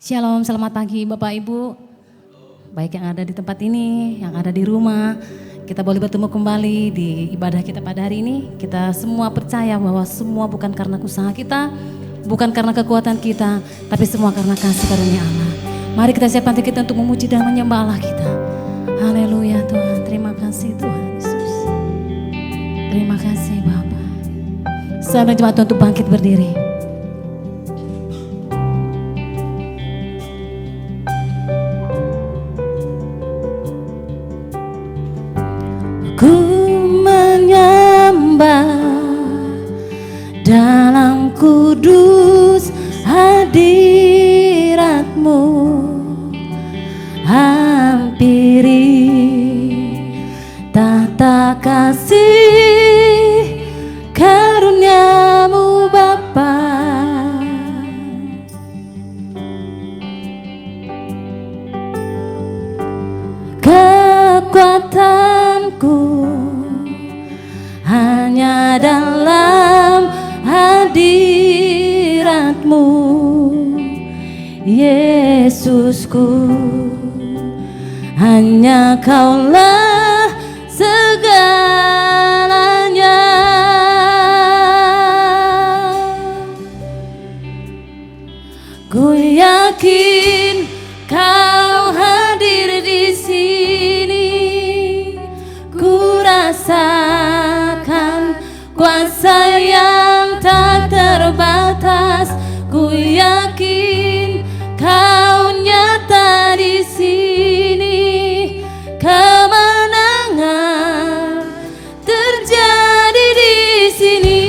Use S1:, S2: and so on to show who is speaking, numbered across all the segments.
S1: Shalom, selamat pagi Bapak Ibu. Baik yang ada di tempat ini, yang ada di rumah. Kita boleh bertemu kembali di ibadah kita pada hari ini. Kita semua percaya bahwa semua bukan karena usaha kita, bukan karena kekuatan kita, tapi semua karena kasih karunia Allah. Mari kita siapkan hati kita untuk memuji dan menyembah Allah kita. Haleluya Tuhan, terima kasih Tuhan Yesus. Terima kasih Bapa. Saya mencoba untuk bangkit berdiri. Ku menyembah dalam kudus hadirat-Mu, hampiri tata kasih karunia-Mu Bapa. Kekuatanku hanya dalam hadirat-Mu, Yesusku. Hanya Kaulah segalanya. Ku yakin Kau hadir di sini. Ku rasakan kuasa yang tak terbatas. Ku yakin Kau nyata di sini. Kemenangan terjadi di sini.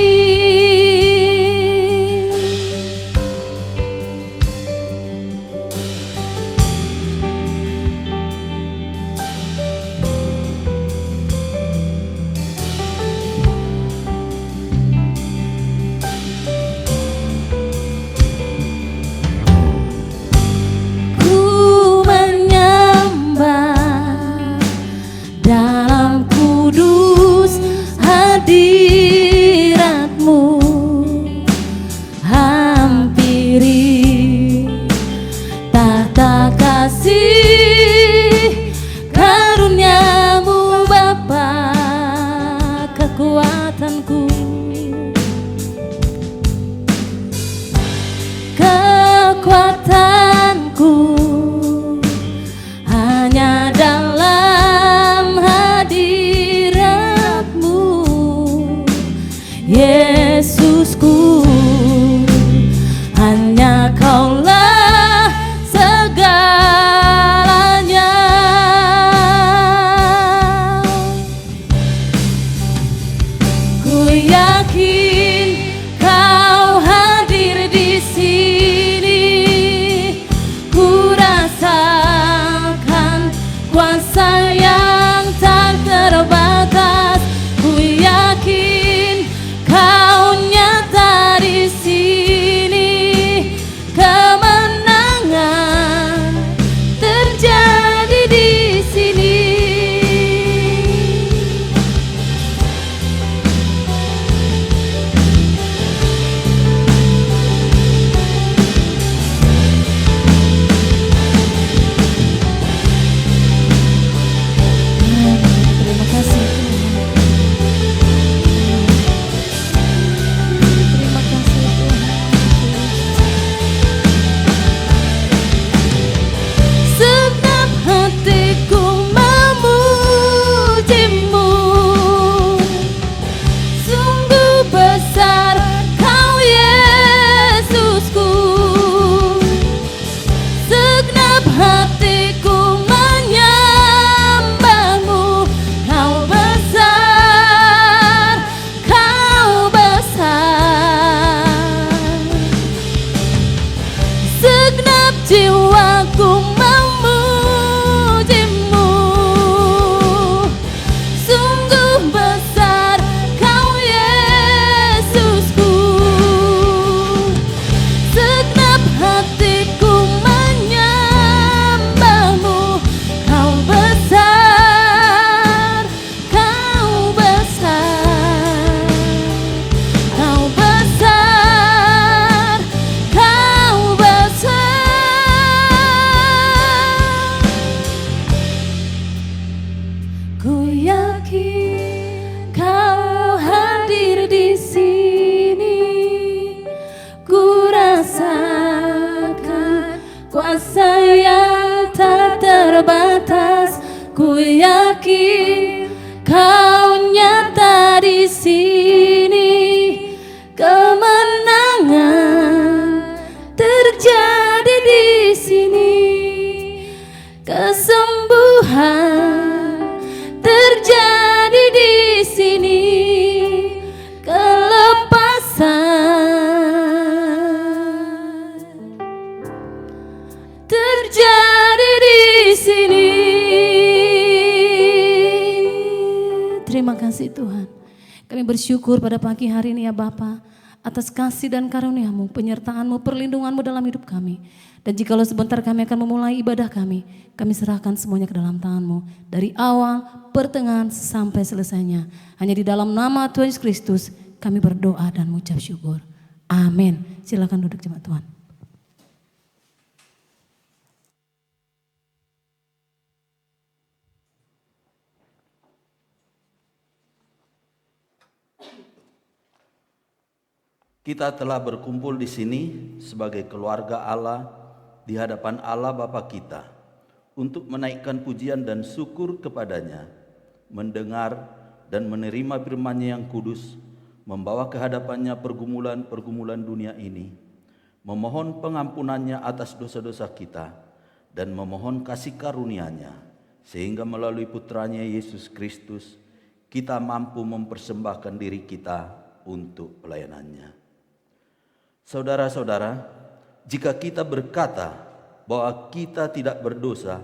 S1: kuasa yang tak terbatas. Ku yakin Kau nyata di sini. Kemenangan terjadi di sini. Kesembuhan terjadi di sini. Kelepasan terjadi di sini. Terima kasih Tuhan. Kami bersyukur pada pagi hari ini ya Bapa, atas kasih dan karunia-Mu, penyertaan-Mu, perlindungan-Mu dalam hidup kami. Dan jikalau sebentar kami akan memulai ibadah kami serahkan semuanya ke dalam tangan-Mu. Dari awal, pertengahan, sampai selesainya. Hanya di dalam nama Tuhan Yesus Kristus kami berdoa dan mengucap syukur. Amin. Silakan duduk jemaat Tuhan.
S2: Kita telah berkumpul di sini sebagai keluarga Allah di hadapan Allah Bapa kita untuk menaikkan pujian dan syukur kepadanya, mendengar dan menerima firman-Nya yang kudus, membawa ke hadapannya pergumulan-pergumulan dunia ini, memohon pengampunannya atas dosa-dosa kita, dan memohon kasih karunia-Nya, sehingga melalui putranya Yesus Kristus kita mampu mempersembahkan diri kita untuk pelayanan-Nya. Saudara-saudara, jika kita berkata bahwa kita tidak berdosa,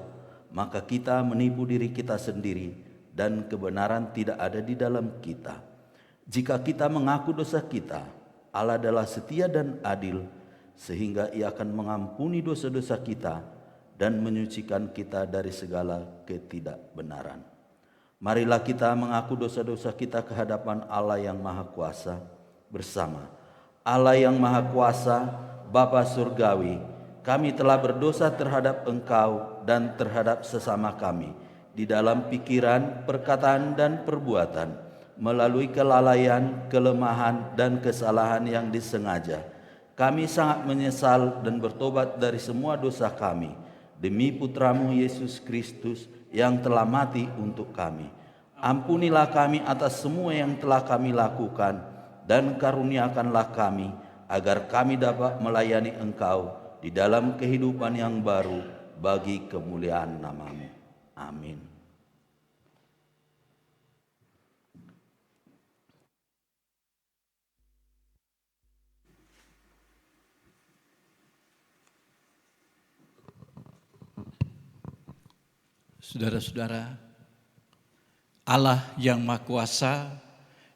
S2: maka kita menipu diri kita sendiri dan kebenaran tidak ada di dalam kita. Jika kita mengaku dosa kita, Allah adalah setia dan adil, sehingga Ia akan mengampuni dosa-dosa kita dan menyucikan kita dari segala ketidakbenaran. Marilah kita mengaku dosa-dosa kita ke hadapan Allah yang Maha Kuasa bersama. Allah yang Maha Kuasa, Bapa Surgawi, kami telah berdosa terhadap Engkau dan terhadap sesama kami di dalam pikiran, perkataan, dan perbuatan, melalui kelalaian, kelemahan, dan kesalahan yang disengaja. Kami sangat menyesal dan bertobat dari semua dosa kami demi Putramu Yesus Kristus yang telah mati untuk kami. Ampunilah kami atas semua yang telah kami lakukan, dan karuniakanlah kami agar kami dapat melayani Engkau di dalam kehidupan yang baru bagi kemuliaan nama-Mu. Amin.
S3: Saudara-saudara, Allah yang Maha Kuasa,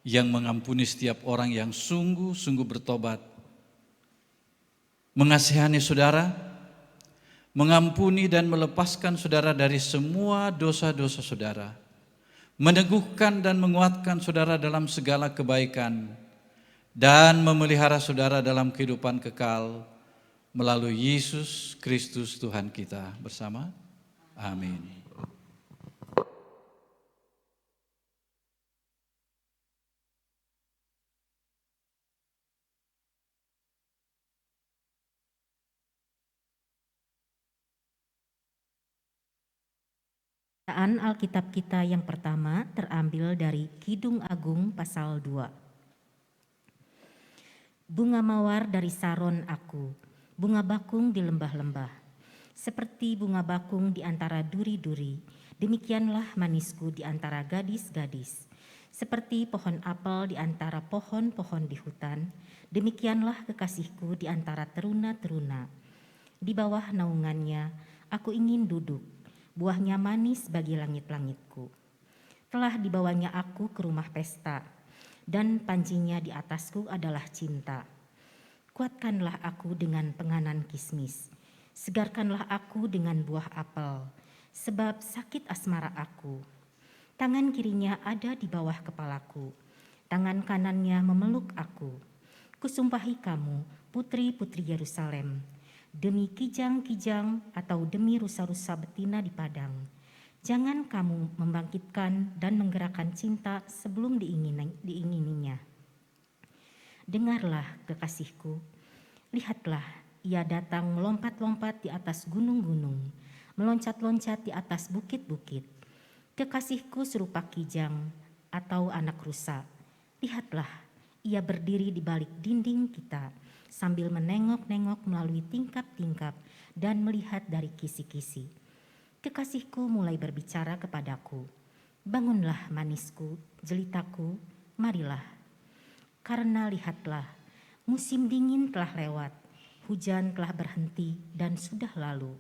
S3: yang mengampuni setiap orang yang sungguh-sungguh bertobat, mengasihani saudara, mengampuni dan melepaskan saudara dari semua dosa-dosa saudara, meneguhkan dan menguatkan saudara dalam segala kebaikan, dan memelihara saudara dalam kehidupan kekal melalui Yesus Kristus Tuhan kita bersama. Amin.
S4: Bacaan Alkitab kita yang pertama terambil dari Kidung Agung pasal 2. Bunga mawar dari Saron aku, bunga bakung di lembah-lembah. Seperti bunga bakung di antara duri-duri, demikianlah manisku di antara gadis-gadis. Seperti pohon apel di antara pohon-pohon di hutan, demikianlah kekasihku di antara teruna-teruna. Di bawah naungannya aku ingin duduk. Buahnya manis bagi langit-langitku. Telah dibawanya aku ke rumah pesta, dan pancinya di atasku adalah cinta. Kuatkanlah aku dengan penganan kismis, segarkanlah aku dengan buah apel, sebab sakit asmara aku. Tangan kirinya ada di bawah kepalaku, tangan kanannya memeluk aku. Kusumpahi kamu, putri-putri Yerusalem, demi kijang-kijang atau demi rusa-rusa betina di padang. Jangan kamu membangkitkan dan menggerakkan cinta sebelum diingininya. Dengarlah kekasihku, lihatlah Ia datang melompat-lompat di atas gunung-gunung, meloncat-loncat di atas bukit-bukit. Kekasihku serupa kijang atau anak rusa. Lihatlah, ia berdiri di balik dinding kita sambil menengok-nengok melalui tingkap-tingkap dan melihat dari kisi-kisi. Kekasihku mulai berbicara kepadaku, bangunlah manisku, jelitaku, marilah. Karena lihatlah, musim dingin telah lewat, hujan telah berhenti dan sudah lalu.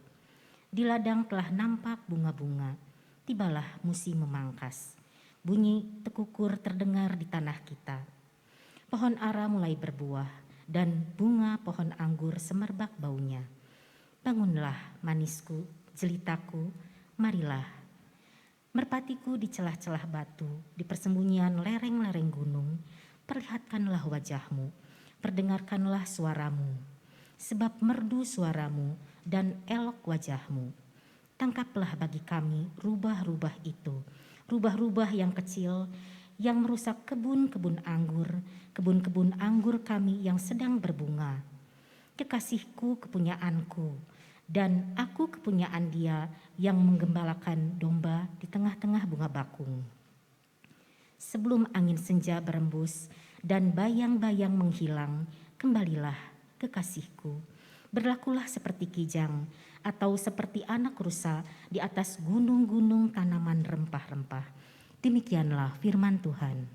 S4: Di ladang telah nampak bunga-bunga, tibalah musim memangkas. Bunyi tekukur terdengar di tanah kita. Pohon ara mulai berbuah dan bunga pohon anggur semerbak baunya. Bangunlah manisku, jelitaku, marilah. Merpatiku di celah-celah batu, di persembunyian lereng-lereng gunung, perlihatkanlah wajahmu, perdengarkanlah suaramu. Sebab merdu suaramu dan elok wajahmu. Tangkaplah bagi kami rubah-rubah itu, rubah-rubah yang kecil yang merusak kebun-kebun anggur kami yang sedang berbunga. Kekasihku kepunyaanku, dan aku kepunyaan dia yang menggembalakan domba di tengah-tengah bunga bakung. Sebelum angin senja berembus dan bayang-bayang menghilang, kembalilah kekasihku, berlakulah seperti kijang atau seperti anak rusa di atas gunung-gunung tanaman rempah-rempah. Demikianlah firman Tuhan.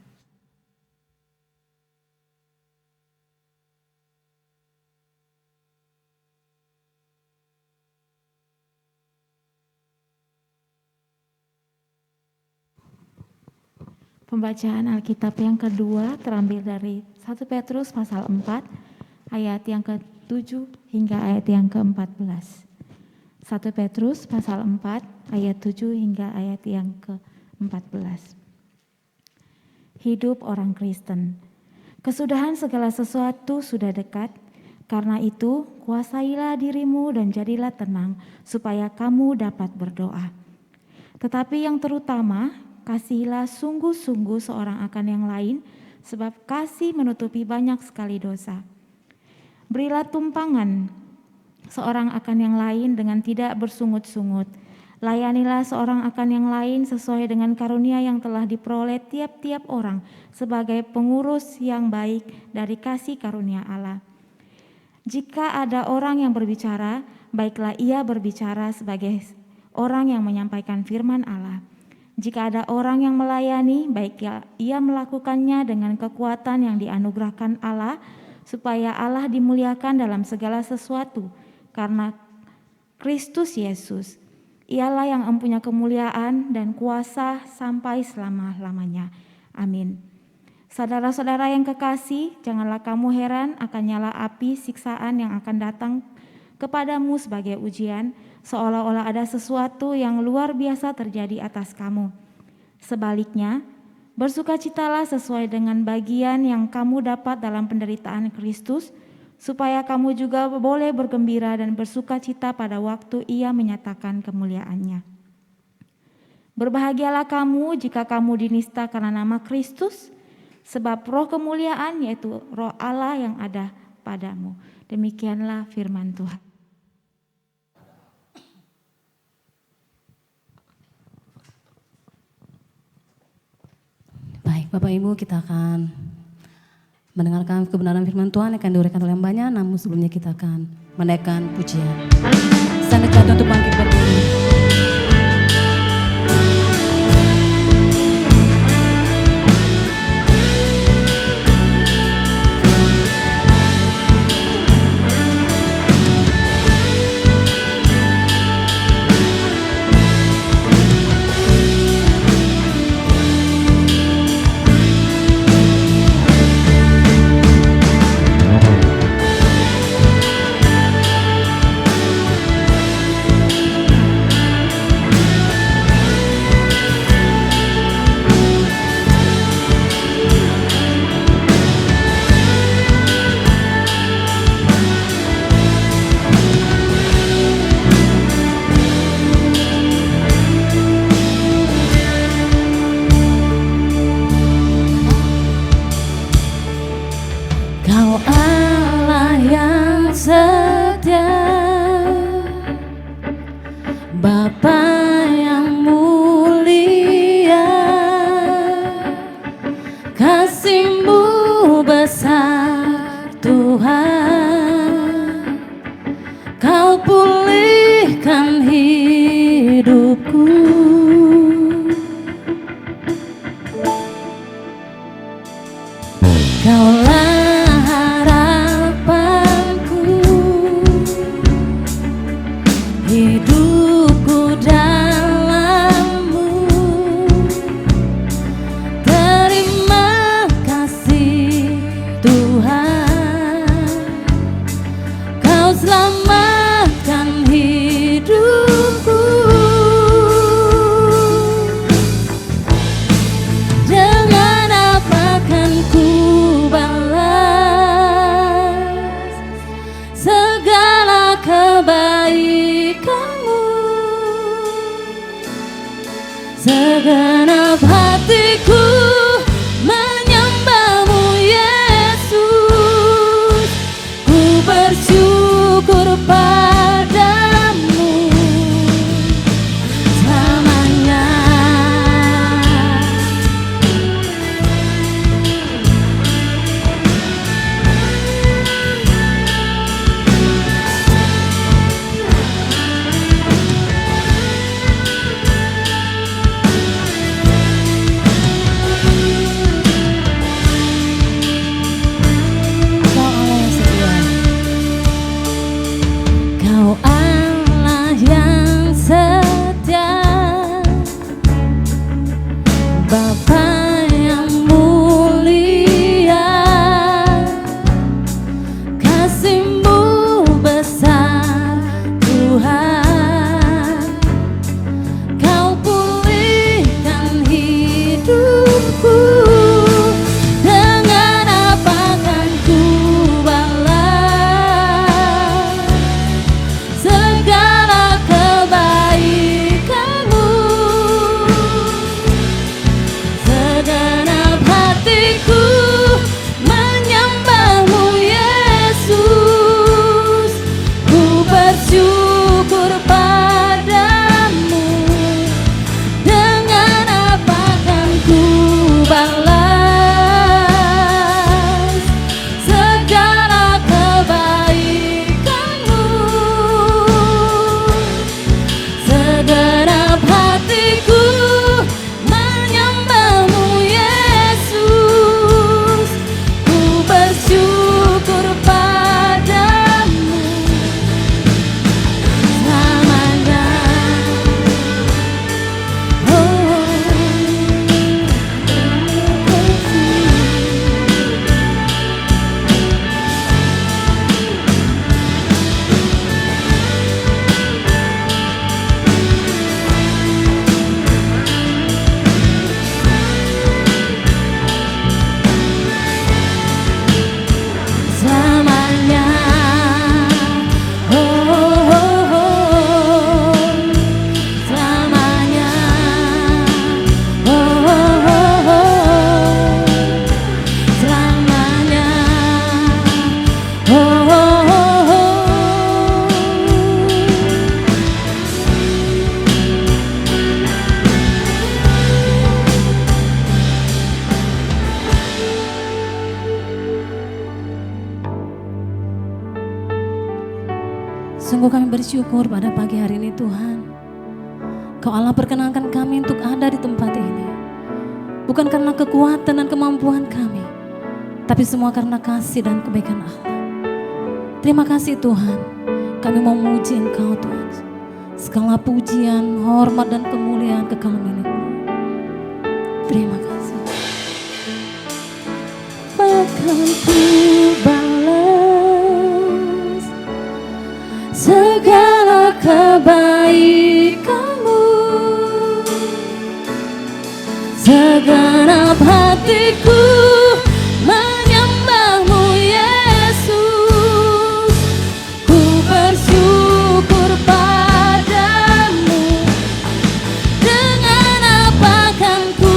S5: Pembacaan Alkitab yang kedua terambil dari 1 Petrus pasal 4 ayat yang ke-7 hingga ayat yang ke-14. 1 Petrus pasal 4 ayat 7 hingga ayat yang ke-14. Hidup orang Kristen. Kesudahan segala sesuatu sudah dekat, karena itu kuasailah dirimu dan jadilah tenang supaya kamu dapat berdoa. Tetapi yang terutama, kasihilah sungguh-sungguh seorang akan yang lain, sebab kasih menutupi banyak sekali dosa. Berilah tumpangan seorang akan yang lain dengan tidak bersungut-sungut. Layanilah seorang akan yang lain sesuai dengan karunia yang telah diperoleh tiap-tiap orang sebagai pengurus yang baik dari kasih karunia Allah. Jika ada orang yang berbicara, baiklah ia berbicara sebagai orang yang menyampaikan firman Allah. Jika ada orang yang melayani, baiklah ia melakukannya dengan kekuatan yang dianugerahkan Allah, supaya Allah dimuliakan dalam segala sesuatu, karena Kristus Yesus, ialah yang mempunyai kemuliaan dan kuasa sampai selama-lamanya. Amin. Saudara-saudara yang kekasih, janganlah kamu heran akan nyala api siksaan yang akan datang kepadamu sebagai ujian, seolah-olah ada sesuatu yang luar biasa terjadi atas kamu. Sebaliknya, bersukacitalah sesuai dengan bagian yang kamu dapat dalam penderitaan Kristus, supaya kamu juga boleh bergembira dan bersukacita pada waktu Ia menyatakan kemuliaannya. Berbahagialah kamu jika kamu dinista karena nama Kristus, sebab roh kemuliaan yaitu roh Allah yang ada padamu. Demikianlah firman Tuhan.
S1: Baik, Bapak Ibu, kita akan mendengarkan kebenaran firman Tuhan yang akan diuraikan oleh mbaknya, namun sebelumnya kita akan menaikkan pujian. Sangat jatuh untuk bangkit berdiri. Bapa yang mulia, kasih-Mu besar Tuhan, Kau pulihkan hidupku. Kaulah harapanku, hidupku dalam-Mu. Terima kasih Tuhan, Kau selamatkan hidupku. Dengan apa kan ku balas segala kebaikan-Mu? Segenap hatiku menyembah-Mu Yesus, ku bersyukur padamu selamanya. Kau Allah yang setia, Bapa yang mulia, kasih-Mu besar Tuhan, Kau pulihkan hidupku. Dengan apa kan ku balas segala kebaikan-Mu? Segenap hatiku menyembah-Mu Yesus, ku bersyukur padamu. Dengan apa kan ku balas segala kebaikan-Mu? Segenap hatiku menyembah-Mu Yesus, ku bersyukur padamu selamanya. Selamanya, selamanya, selamanya. Sungguh kami bersyukur pada pagi hari ini Tuhan, Kau Allah perkenankan kami untuk ada di tempat ini. Bukan karena kekuatan dan kemampuan kami, tapi semua karena kasih dan kebaikan Allah. Terima kasih Tuhan, kami mau memuji Engkau Tuhan. Segala pujian, hormat dan kemuliaan kekal milik-Mu. Terima kasih. Bahkan ku balas segala kebaikan-Mu. Segenap hatiku menyembah-Mu Yesus, ku bersyukur padamu. Dengan apa kan ku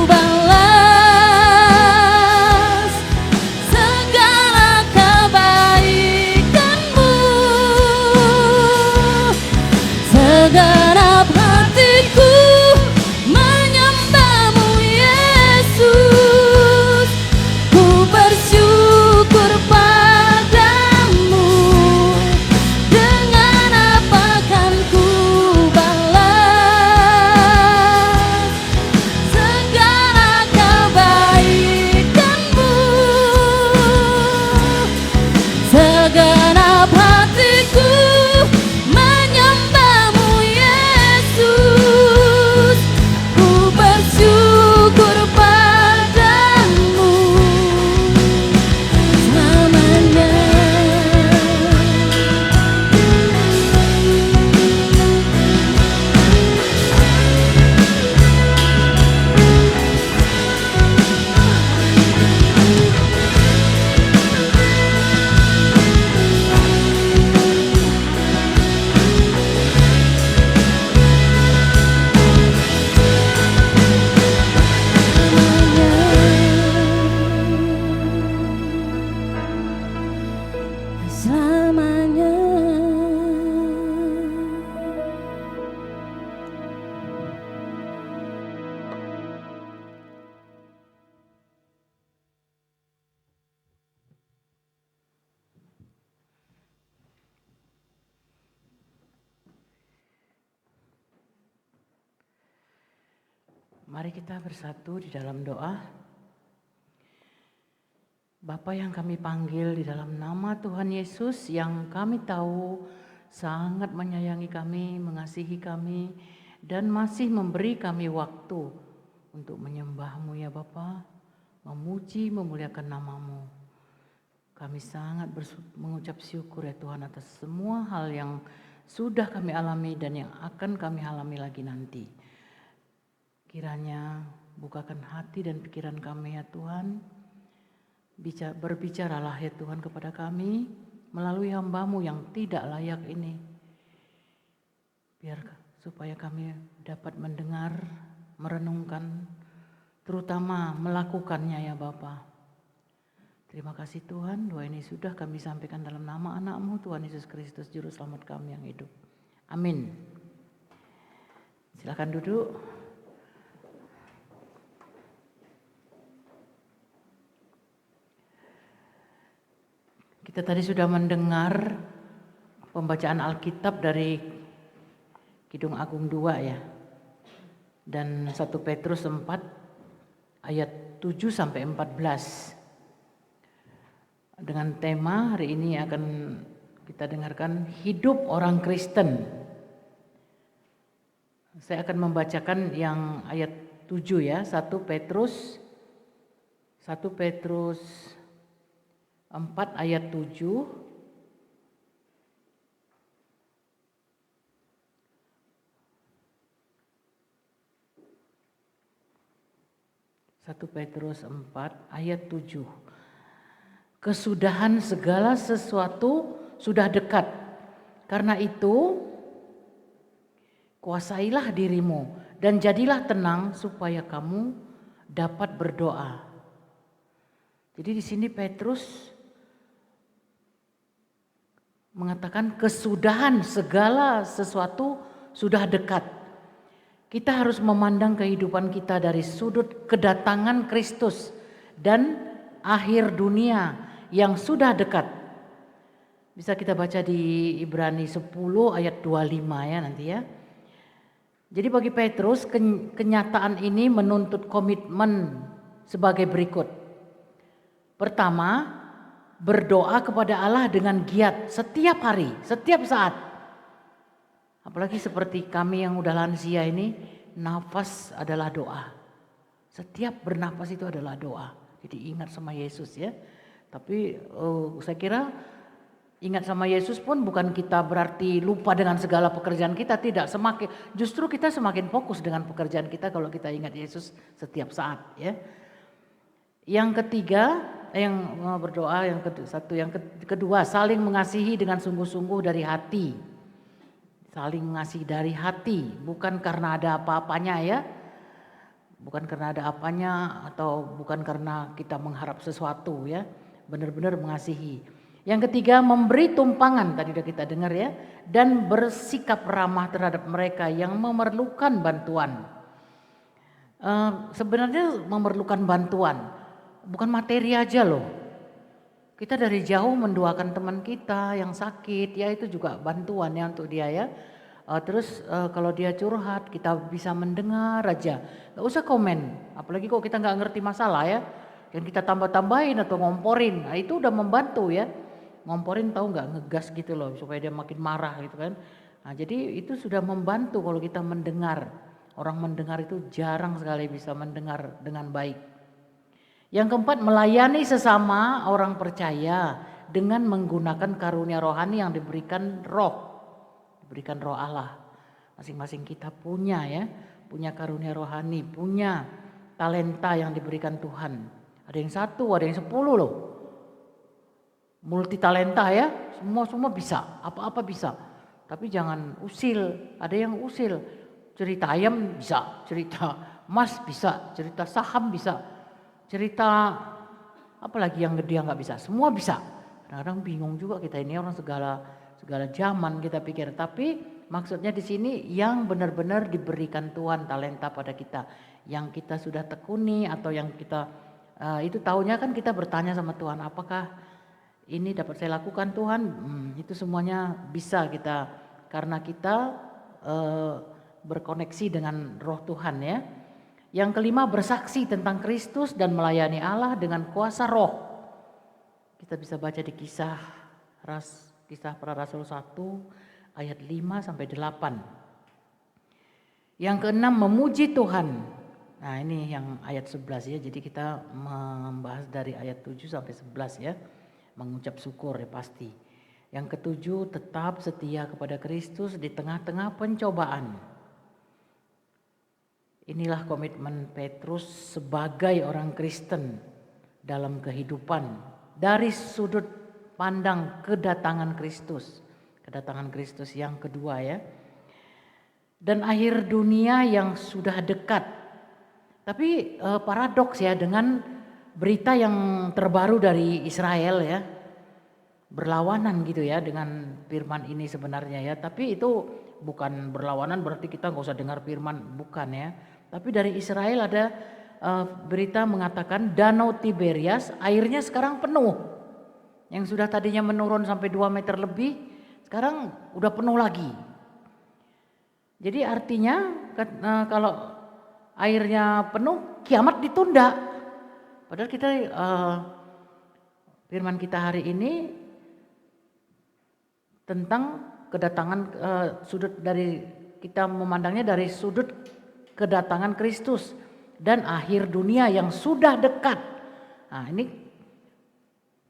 S1: balas segala kebaikan-Mu? Segala
S6: Mari kita bersatu di dalam doa. Bapa yang kami panggil di dalam nama Tuhan Yesus, yang kami tahu sangat menyayangi kami, mengasihi kami, dan masih memberi kami waktu untuk menyembah-Mu ya Bapa, memuji, memuliakan nama-Mu. Kami sangat mengucap syukur ya Tuhan atas semua hal yang sudah kami alami dan yang akan kami alami lagi nanti. Kiranya bukakan hati dan pikiran kami ya Tuhan. Berbicaralah ya Tuhan kepada kami melalui hamba-Mu yang tidak layak ini. Biar supaya kami dapat mendengar, merenungkan, terutama melakukannya ya Bapa. Terima kasih Tuhan, doa ini sudah kami sampaikan dalam nama anak-Mu Tuhan Yesus Kristus, Juru Selamat kami yang hidup. Amin. Silakan duduk. Kita tadi sudah mendengar pembacaan Alkitab dari Kidung Agung 2 ya. Dan 1 Petrus 4 ayat 7 sampai 14. Dengan tema hari ini akan kita dengarkan hidup orang Kristen. Saya akan membacakan yang ayat 7 ya, 1 Petrus 4 ayat 7. Petrus 4 ayat 7. Kesudahan segala sesuatu sudah dekat. Karena itu, kuasailah dirimu dan jadilah tenang supaya kamu dapat berdoa. Jadi di sini Petrus mengatakan kesudahan segala sesuatu sudah dekat. Kita harus memandang kehidupan kita dari sudut kedatangan Kristus dan akhir dunia yang sudah dekat. Bisa kita baca di Ibrani 10 ayat 25 ya nanti ya. Jadi bagi Petrus kenyataan ini menuntut komitmen sebagai berikut. Pertama, berdoa kepada Allah dengan giat setiap hari, setiap saat. Apalagi seperti kami yang udah lansia ini, nafas adalah doa. Setiap bernafas itu adalah doa. Jadi ingat sama Yesus ya. Tapi saya kira ingat sama Yesus pun bukan kita berarti lupa dengan segala pekerjaan kita, tidak. Justru kita semakin fokus dengan pekerjaan kita kalau kita ingat Yesus setiap saat ya. Yang ketiga, yang berdoa, yang kedua saling mengasihi dengan sungguh-sungguh dari hati. Saling mengasihi dari hati, bukan karena ada apa-apanya ya. Bukan karena ada apanya atau bukan karena kita mengharap sesuatu ya. Benar-benar mengasihi. Yang ketiga, memberi tumpangan, tadi sudah kita dengar ya, dan bersikap ramah terhadap mereka yang memerlukan bantuan. Sebenarnya memerlukan bantuan, bukan materi aja loh. Kita dari jauh mendoakan teman kita yang sakit, ya itu juga bantuan ya untuk dia ya. Terus kalau dia curhat, kita bisa mendengar aja, gak usah komen. Apalagi kalau kita gak ngerti masalah ya. Dan kita tambah-tambahin atau ngomporin, nah itu udah membantu ya. Ngomporin tahu nggak, ngegas gitu loh supaya dia makin marah gitu kan. Nah jadi itu sudah membantu kalau kita mendengar. Orang mendengar itu jarang sekali bisa mendengar dengan baik. Yang keempat, melayani sesama orang percaya dengan menggunakan karunia rohani yang diberikan roh Allah. Masing-masing kita punya ya, punya karunia rohani, punya talenta yang diberikan Tuhan. Ada yang 1, ada yang 10 loh. Multi talenta ya, semua bisa, apa-apa bisa. Tapi jangan usil, ada yang usil. Cerita ayam bisa, cerita emas bisa, cerita saham bisa, cerita apalagi yang dia nggak bisa, semua bisa. Kadang-kadang bingung juga kita ini orang segala zaman kita pikir. Tapi maksudnya di sini yang benar-benar diberikan Tuhan talenta pada kita, yang kita sudah tekuni atau yang kita itu tahunya kan kita bertanya sama Tuhan, apakah ini dapat saya lakukan Tuhan? Itu semuanya bisa kita karena kita berkoneksi dengan roh Tuhan ya. Yang kelima, bersaksi tentang Kristus dan melayani Allah dengan kuasa roh. Kita bisa baca di Kisah Para Rasul 1 ayat 5 sampai 8. Yang keenam, memuji Tuhan. Nah, ini yang ayat 11 ya. Jadi kita membahas dari ayat 7 sampai 11 ya. Mengucap syukur ya pasti. Yang ketujuh, tetap setia kepada Kristus di tengah-tengah pencobaan. Inilah komitmen Petrus sebagai orang Kristen dalam kehidupan dari sudut pandang kedatangan Kristus. Kedatangan Kristus yang kedua ya. Dan akhir dunia yang sudah dekat. Tapi paradoks ya dengan berita yang terbaru dari Israel ya. Berlawanan gitu ya dengan firman ini sebenarnya ya. Tapi itu bukan berlawanan berarti kita nggak usah dengar firman, bukan ya. Tapi dari Israel ada berita mengatakan Danau Tiberias airnya sekarang penuh. Yang sudah tadinya menurun sampai 2 meter lebih, sekarang udah penuh lagi. Jadi artinya kalau airnya penuh, kiamat ditunda. Padahal kita firman kita hari ini tentang kedatangan sudut dari kita memandangnya dari sudut kedatangan Kristus dan akhir dunia yang sudah dekat. Nah, ini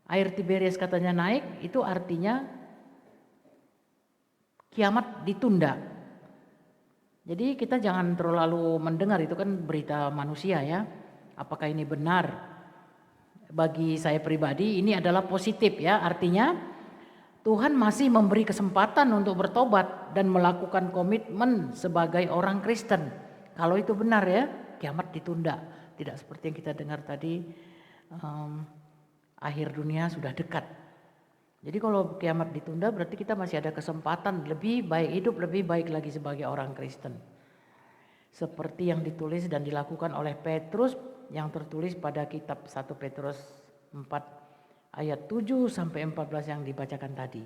S6: air Tiberias katanya naik, itu artinya kiamat ditunda. Jadi kita jangan terlalu mendengar, itu kan berita manusia ya. Apakah ini benar? Bagi saya pribadi ini adalah positif ya, artinya Tuhan masih memberi kesempatan untuk bertobat dan melakukan komitmen sebagai orang Kristen. Kalau itu benar ya, kiamat ditunda. Tidak seperti yang kita dengar tadi, akhir dunia sudah dekat. Jadi kalau kiamat ditunda berarti kita masih ada kesempatan lebih baik, hidup lebih baik lagi sebagai orang Kristen. Seperti yang ditulis dan dilakukan oleh Petrus yang tertulis pada kitab 1 Petrus 4 ayat 7 sampai 14 yang dibacakan tadi.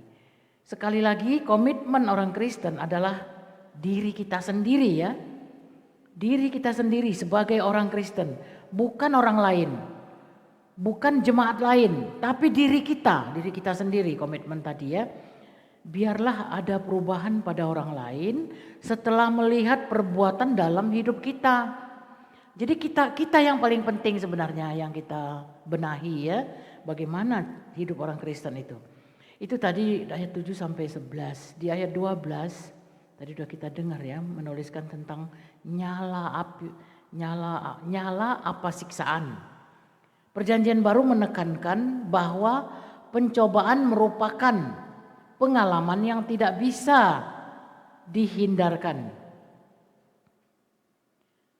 S6: Sekali lagi komitmen orang Kristen adalah diri kita sendiri ya. Diri kita sendiri sebagai orang Kristen, bukan orang lain. Bukan jemaat lain, tapi diri kita sendiri komitmen tadi ya. Biarlah ada perubahan pada orang lain setelah melihat perbuatan dalam hidup kita. Jadi kita yang paling penting sebenarnya yang kita benahi ya. Bagaimana hidup orang Kristen itu. Itu tadi ayat 7 sampai 11. Di ayat 12 tadi sudah kita dengar ya, menuliskan tentang nyala apa siksaan. Perjanjian baru menekankan bahwa pencobaan merupakan pengalaman yang tidak bisa dihindarkan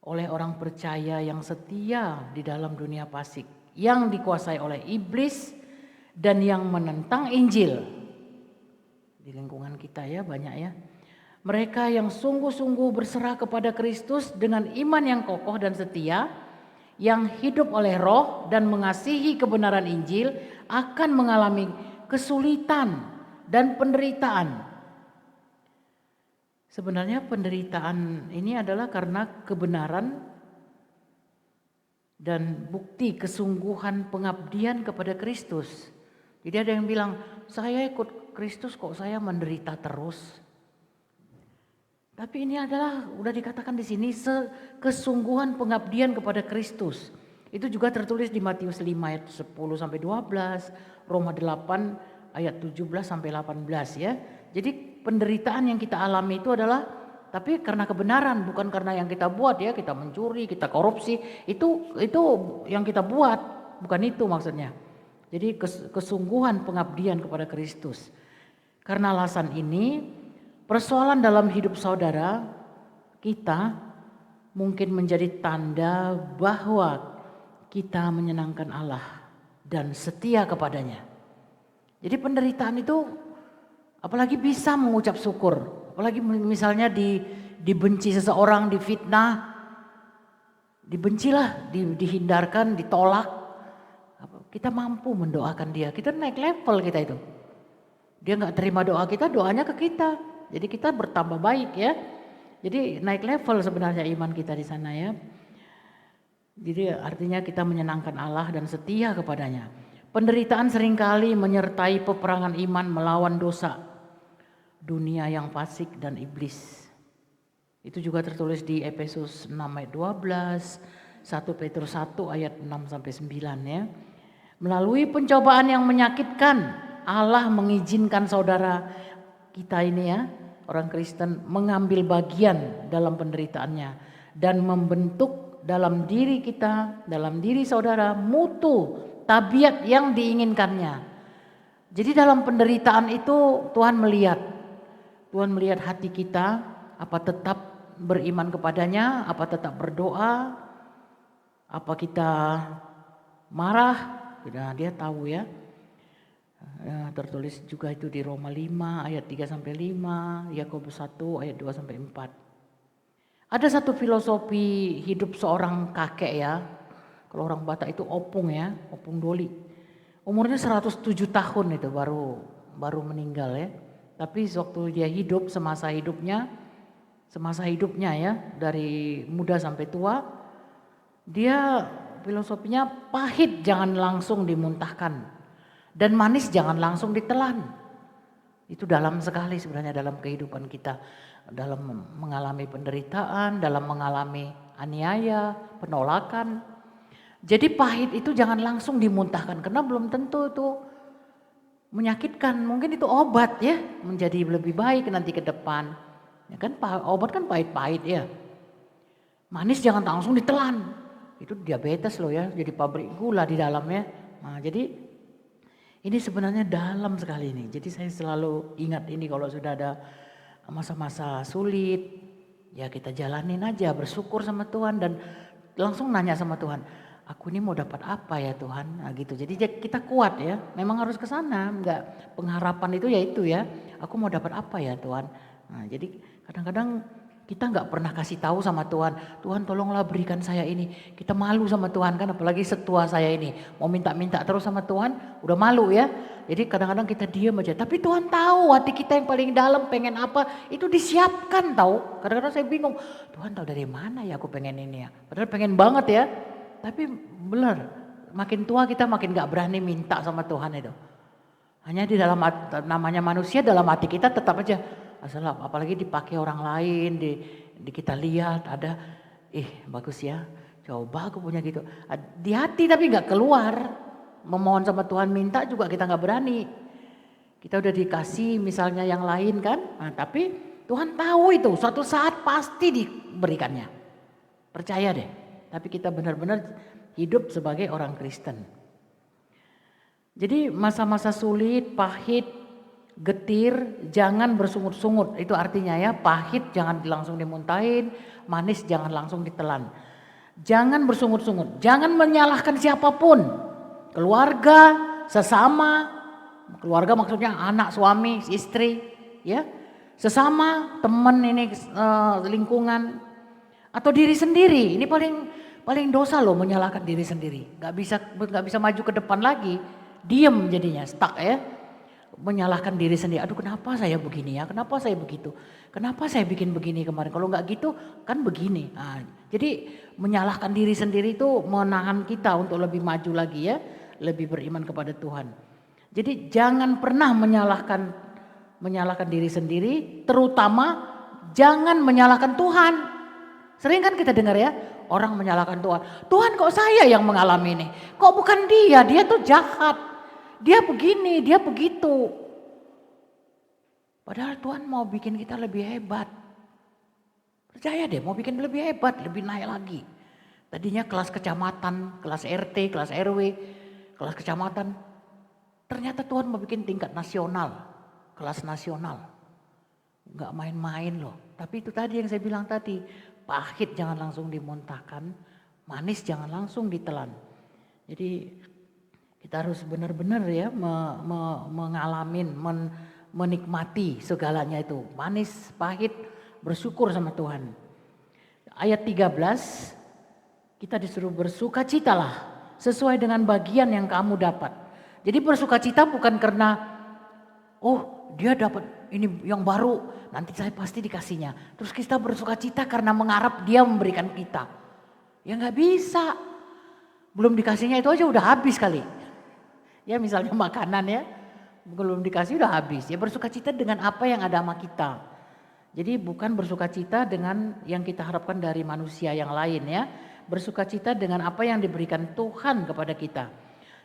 S6: oleh orang percaya yang setia di dalam dunia fasik, yang dikuasai oleh iblis dan yang menentang Injil. Di lingkungan kita ya banyak ya. Mereka yang sungguh-sungguh berserah kepada Kristus dengan iman yang kokoh dan setia, yang hidup oleh roh dan mengasihi kebenaran Injil akan mengalami kesulitan dan penderitaan. Sebenarnya penderitaan ini adalah karena kebenaran dan bukti kesungguhan pengabdian kepada Kristus. Jadi ada yang bilang, saya ikut Kristus kok saya menderita terus. Tapi ini adalah udah dikatakan di sini kesungguhan pengabdian kepada Kristus. Itu juga tertulis di Matius 5 ayat 10 sampai 12, Roma 8 ayat 17 sampai 18 ya. Jadi penderitaan yang kita alami itu adalah tapi karena kebenaran, bukan karena yang kita buat ya, kita mencuri, kita korupsi, itu yang kita buat, bukan itu maksudnya. Jadi kesungguhan pengabdian kepada Kristus. Karena alasan ini persoalan dalam hidup saudara kita mungkin menjadi tanda bahwa kita menyenangkan Allah dan setia kepadanya. Jadi penderitaan itu apalagi bisa mengucap syukur, apalagi misalnya dibenci seseorang, difitnah, dibencilah, dihindarkan, ditolak. Kita mampu mendoakan dia, kita naik level kita itu. Dia gak terima doa kita, doanya ke kita. Jadi kita bertambah baik ya. Jadi naik level sebenarnya iman kita di sana ya. Jadi artinya kita menyenangkan Allah dan setia kepadanya. Penderitaan seringkali menyertai peperangan iman melawan dosa, dunia yang fasik dan iblis. Itu juga tertulis di Efesus 6 ayat 12, 1 Petrus 1 ayat 6 sampai 9 ya. Melalui pencobaan yang menyakitkan, Allah mengizinkan saudara kita ini ya, orang Kristen, mengambil bagian dalam penderitaannya dan membentuk dalam diri kita, dalam diri saudara, mutu tabiat yang diinginkannya. Jadi dalam penderitaan itu Tuhan melihat hati kita, apa tetap beriman kepadanya, apa tetap berdoa, apa kita marah. Nah, dia tahu ya. Tertulis juga itu di Roma 5 ayat 3 sampai 5, Yakobus 1 ayat 2 sampai 4. Ada satu filosofi hidup seorang kakek ya. Kalau orang Batak itu opung ya, opung doli. Umurnya 107 tahun itu baru meninggal ya. Tapi waktu dia hidup semasa hidupnya ya, dari muda sampai tua, dia filosofinya pahit jangan langsung dimuntahkan dan manis jangan langsung ditelan. Itu dalam sekali sebenarnya dalam kehidupan kita, dalam mengalami penderitaan, dalam mengalami aniaya, penolakan. Jadi pahit itu jangan langsung dimuntahkan karena belum tentu itu menyakitkan. Mungkin itu obat ya, menjadi lebih baik nanti ke depan. Ya kan obat kan pahit-pahit ya. Manis jangan langsung ditelan. Itu diabetes loh ya, jadi pabrik gula di dalamnya. Nah, jadi ini sebenarnya dalam sekali ini. Jadi saya selalu ingat ini kalau sudah ada masa-masa sulit, ya kita jalanin aja, bersyukur sama Tuhan dan langsung nanya sama Tuhan, aku ini mau dapat apa ya Tuhan? Nah, gitu. Jadi kita kuat ya, memang harus ke sana, enggak pengharapan itu ya itu ya, aku mau dapat apa ya Tuhan? Nah, jadi kadang-kadang kita nggak pernah kasih tahu sama Tuhan, Tuhan tolonglah berikan saya ini. Kita malu sama Tuhan kan, apalagi setua saya ini mau minta-minta terus sama Tuhan, udah malu ya. Jadi kadang-kadang kita diam aja. Tapi Tuhan tahu hati kita yang paling dalam pengen apa, itu disiapkan tahu. Kadang-kadang saya bingung, Tuhan tahu dari mana ya aku pengen ini ya. Padahal pengen banget ya. Tapi benar, makin tua kita makin nggak berani minta sama Tuhan itu. Hanya di dalam namanya manusia, dalam hati kita tetap aja. Apalagi dipakai orang lain, di kita lihat ada, bagus ya, coba aku punya gitu. Di hati tapi nggak keluar, memohon sama Tuhan minta juga kita nggak berani. Kita udah dikasih misalnya yang lain kan, nah, tapi Tuhan tahu itu suatu saat pasti diberikannya. Percaya deh, tapi kita benar-benar hidup sebagai orang Kristen. Jadi masa-masa sulit, pahit, getir, jangan bersungut-sungut. Itu artinya ya, pahit jangan langsung dimuntahin, manis jangan langsung ditelan. Jangan bersungut-sungut, jangan menyalahkan siapapun. Keluarga, sesama, keluarga maksudnya anak, suami, istri, ya. Sesama, teman ini, lingkungan, atau diri sendiri. Ini paling dosa loh menyalahkan diri sendiri. Gak bisa maju ke depan lagi, diem jadinya, stuck ya. Menyalahkan diri sendiri, aduh kenapa saya begini ya, kenapa saya begitu, kenapa saya bikin begini kemarin, kalau nggak gitu kan begini. Nah, jadi menyalahkan diri sendiri itu menahan kita untuk lebih maju lagi ya, lebih beriman kepada Tuhan. Jadi jangan pernah menyalahkan diri sendiri, terutama jangan menyalahkan Tuhan. Sering kan kita dengar ya, orang menyalahkan Tuhan, Tuhan kok saya yang mengalami ini, kok bukan dia tuh jahat. Dia begini, dia begitu. Padahal Tuhan mau bikin kita lebih hebat. Percaya deh, mau bikin lebih hebat, lebih naik lagi. Tadinya kelas kecamatan, kelas RT, kelas RW, kelas kecamatan. Ternyata Tuhan mau bikin tingkat nasional, kelas nasional. Enggak main-main loh. Tapi itu tadi yang saya bilang tadi, pahit jangan langsung dimuntahkan, manis jangan langsung ditelan. Jadi kita harus benar-benar ya menikmati segalanya itu. Manis, pahit, bersyukur sama Tuhan. Ayat 13, kita disuruh bersukacitalah sesuai dengan bagian yang kamu dapat. Jadi bersukacita bukan karena, dia dapat ini yang baru, nanti saya pasti dikasihnya. Terus kita bersukacita karena mengharap dia memberikan kita. Ya nggak bisa. Belum dikasihnya itu aja udah habis kali. Ya misalnya makanan ya, belum dikasih udah habis. Ya bersukacita dengan apa yang ada sama kita. Jadi bukan bersukacita dengan yang kita harapkan dari manusia yang lain ya. Bersukacita dengan apa yang diberikan Tuhan kepada kita.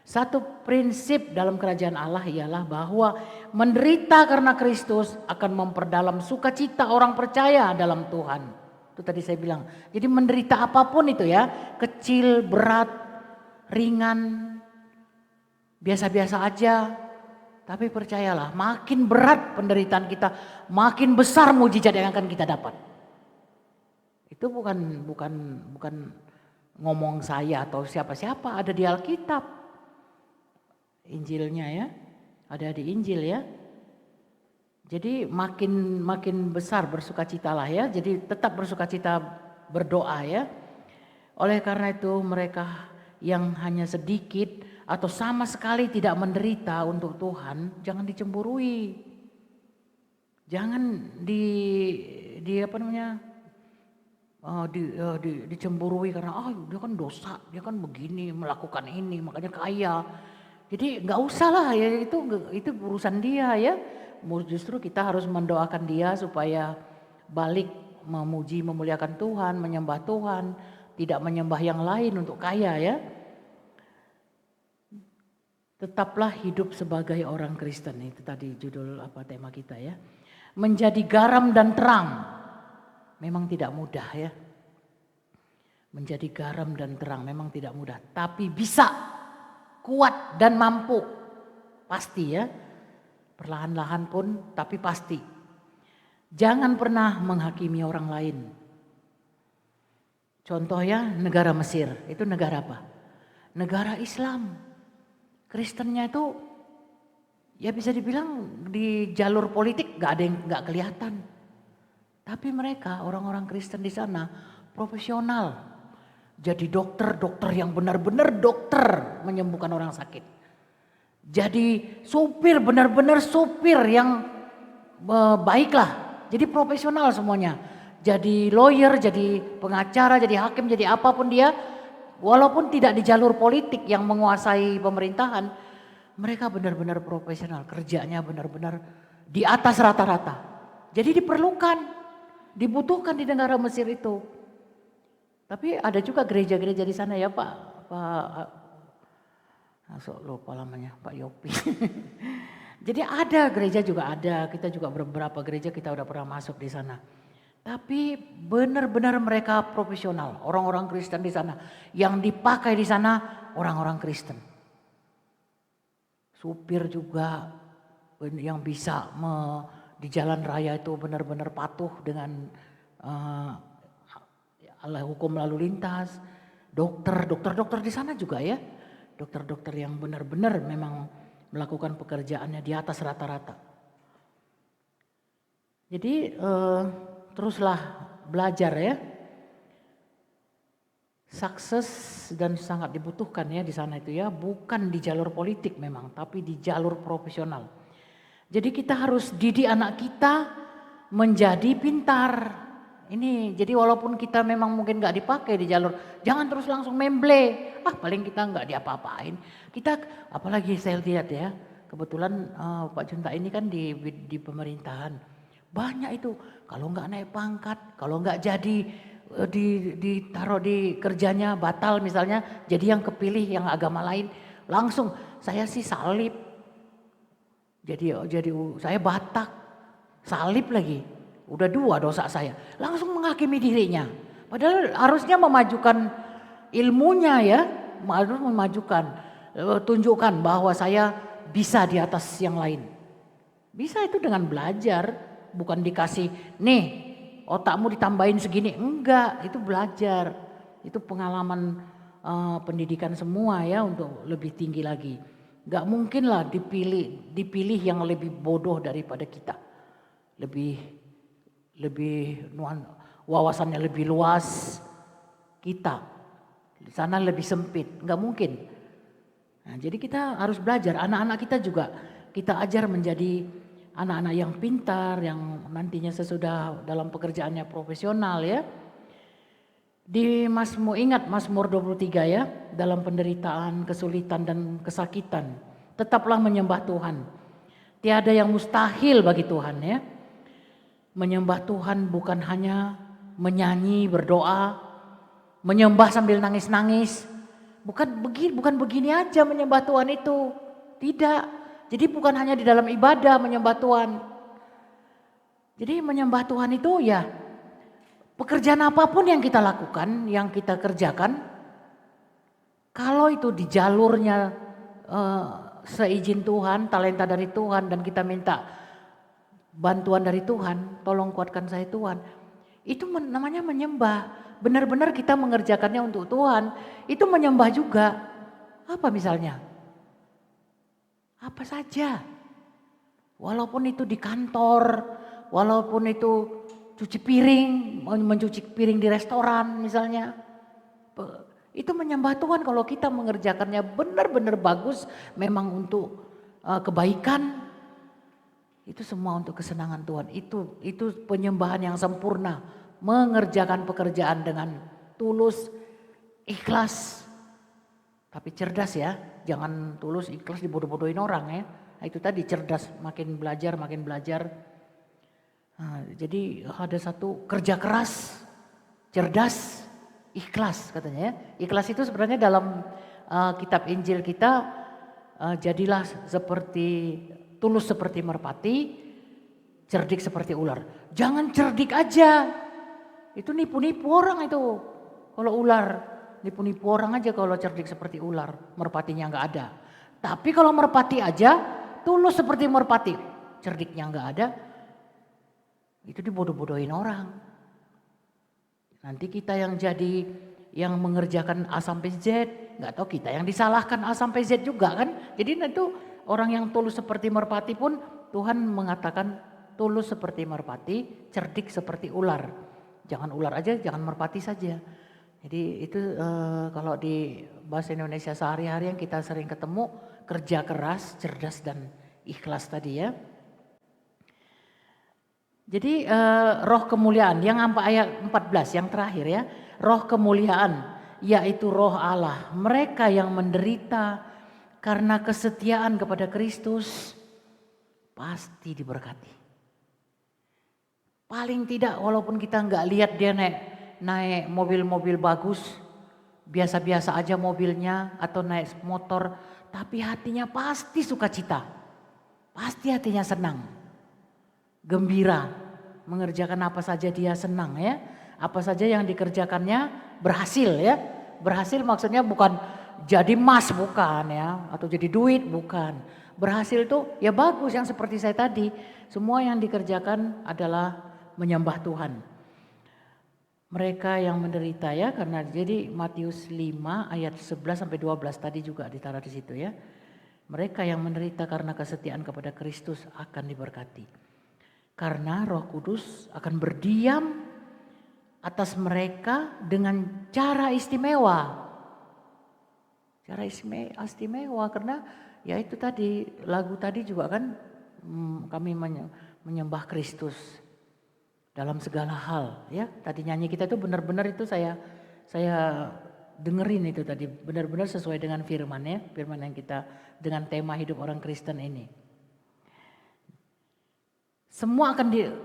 S6: Satu prinsip dalam kerajaan Allah ialah bahwa menderita karena Kristus akan memperdalam sukacita orang percaya dalam Tuhan. Itu tadi saya bilang. Jadi menderita apapun itu ya, kecil, berat, ringan, biasa-biasa aja. Tapi percayalah, makin berat penderitaan kita, makin besar mujizat yang akan kita dapat. Itu bukan ngomong saya atau siapa-siapa, ada di Alkitab. Injilnya ya, ada di Injil ya. Jadi makin besar bersukacitalah ya. Jadi tetap bersukacita berdoa ya. Oleh karena itu mereka yang hanya sedikit atau sama sekali tidak menderita untuk Tuhan, jangan dicemburui. Jangan dicemburui karena dia kan dosa, dia kan begini, melakukan ini, makanya kaya. Jadi nggak usah lah ya, itu urusan dia ya. Justru kita harus mendoakan dia supaya balik memuji, memuliakan Tuhan, menyembah Tuhan, tidak menyembah yang lain untuk kaya ya. Tetaplah hidup sebagai orang Kristen, itu tadi judul tema kita ya. Menjadi garam dan terang, memang tidak mudah ya. Menjadi garam dan terang memang tidak mudah, tapi bisa. Kuat dan mampu, pasti ya, perlahan-lahan pun tapi pasti. Jangan pernah menghakimi orang lain. Contoh ya, negara Mesir, itu negara apa? Negara Islam. Kristennya itu ya bisa dibilang di jalur politik gak ada yang gak kelihatan. Tapi mereka orang-orang Kristen di sana profesional. Jadi dokter yang benar-benar dokter menyembuhkan orang sakit. Jadi supir benar-benar supir yang baiklah. Jadi profesional semuanya. Jadi lawyer, jadi pengacara, jadi hakim, jadi apapun dia. Walaupun tidak di jalur politik yang menguasai pemerintahan. Mereka benar-benar profesional. Kerjanya benar-benar di atas rata-rata. Jadi dibutuhkan di negara Mesir itu. Tapi ada juga gereja-gereja di sana ya Pak lupa namanya, Pak Yopi. Jadi ada gereja juga ada, kita juga beberapa gereja kita udah pernah masuk di sana. Tapi benar-benar mereka profesional, orang-orang Kristen di sana. Yang dipakai di sana orang-orang Kristen. Supir juga yang bisa di jalan raya itu benar-benar patuh dengan hukum lalu lintas, dokter di sana juga ya, dokter yang benar-benar memang melakukan pekerjaannya di atas rata-rata. Jadi teruslah belajar ya, sukses dan sangat dibutuhkan ya di sana itu ya, bukan di jalur politik memang, tapi di jalur profesional. Jadi kita harus didik anak kita menjadi pintar. Ini jadi walaupun kita memang mungkin gak dipakai di jalur, jangan terus langsung memble. Paling kita gak diapa-apain. Kita apalagi saya lihat ya, kebetulan Pak Junta ini kan di pemerintahan. Banyak itu kalau gak naik pangkat, kalau gak jadi ditaruh di kerjanya batal misalnya, jadi yang kepilih yang agama lain, langsung saya sih salib. Jadi saya Batak, salib lagi. Udah 2 dosa saya, langsung menghakimi dirinya. Padahal harusnya memajukan ilmunya ya, harus memajukan, tunjukkan bahwa saya bisa di atas yang lain. Bisa itu dengan belajar, bukan dikasih, nih otakmu ditambahin segini, enggak, itu belajar. Itu pengalaman pendidikan semua ya untuk lebih tinggi lagi. Enggak mungkin lah dipilih yang lebih bodoh daripada kita. Lebih wawasannya lebih luas, kita di sana lebih sempit, nggak mungkin. Nah, jadi kita harus belajar, anak-anak kita juga kita ajar menjadi anak-anak yang pintar, yang nantinya sesudah dalam pekerjaannya profesional ya. Di Mazmur, ingat Mazmur 23 ya, dalam penderitaan, kesulitan dan kesakitan, tetaplah menyembah Tuhan. Tiada yang mustahil bagi Tuhan ya. Menyembah Tuhan bukan hanya menyanyi, berdoa, menyembah sambil nangis-nangis. Bukan begini aja menyembah Tuhan itu. Tidak. Jadi bukan hanya di dalam ibadah menyembah Tuhan. Jadi menyembah Tuhan itu ya pekerjaan apapun yang kita lakukan, yang kita kerjakan, kalau itu di jalurnya seizin Tuhan, talenta dari Tuhan, dan kita minta bantuan dari Tuhan, tolong kuatkan saya Tuhan, itu namanya menyembah. Benar-benar kita mengerjakannya untuk Tuhan, itu menyembah juga. Apa misalnya? Apa saja. Walaupun itu di kantor, walaupun itu cuci piring, mencuci piring di restoran misalnya. Itu menyembah Tuhan kalau kita mengerjakannya benar-benar bagus, memang untuk kebaikan. Itu semua untuk kesenangan Tuhan. Itu penyembahan yang sempurna, mengerjakan pekerjaan dengan tulus, ikhlas. Tapi cerdas ya, jangan tulus ikhlas dibodoh-bodohin orang ya. Itu tadi cerdas, makin belajar. Nah, jadi ada satu kerja keras, cerdas, ikhlas katanya ya. Ikhlas itu sebenarnya dalam kitab Injil kita, jadilah seperti tulus seperti merpati, cerdik seperti ular. Jangan cerdik aja, itu nipu-nipu orang itu. Kalau ular, nipu-nipu orang aja kalau cerdik seperti ular, merpatinya nggak ada. Tapi kalau merpati aja, tulus seperti merpati, cerdiknya nggak ada, itu dibodoh-bodohin orang. Nanti kita yang mengerjakan A sampai Z, nggak tahu kita yang disalahkan A sampai Z juga kan. Jadi itu orang yang tulus seperti merpati pun Tuhan mengatakan tulus seperti merpati, cerdik seperti ular. Jangan ular aja, jangan merpati saja. Jadi itu kalau di bahasa Indonesia sehari-hari yang kita sering ketemu, kerja keras, cerdas dan ikhlas tadi ya. Jadi roh kemuliaan yang ayat 14 yang terakhir ya. Roh kemuliaan yaitu roh Allah. Mereka yang menderita karena kesetiaan kepada Kristus pasti diberkati. Paling tidak walaupun kita nggak lihat dia naik mobil-mobil bagus, biasa-biasa aja mobilnya atau naik motor, tapi hatinya pasti sukacita. Pasti hatinya senang. Gembira, mengerjakan apa saja dia senang ya. Apa saja yang dikerjakannya berhasil ya. Berhasil maksudnya bukan jadi emas bukan ya, atau jadi duit bukan. Berhasil itu ya bagus yang seperti saya tadi. Semua yang dikerjakan adalah menyembah Tuhan. Mereka yang menderita ya, karena jadi Matius 5 ayat 11 sampai 12 tadi juga ditaruh di situ ya. Mereka yang menderita karena kesetiaan kepada Kristus akan diberkati. Karena Roh Kudus akan berdiam atas mereka dengan cara istimewa. Cara istimewa karena ya itu tadi lagu tadi juga kan kami menyembah Kristus dalam segala hal ya. Tadi nyanyi kita itu benar-benar itu saya dengerin itu tadi benar-benar sesuai dengan firman ya. Firman yang kita dengan tema hidup orang Kristen ini. Semua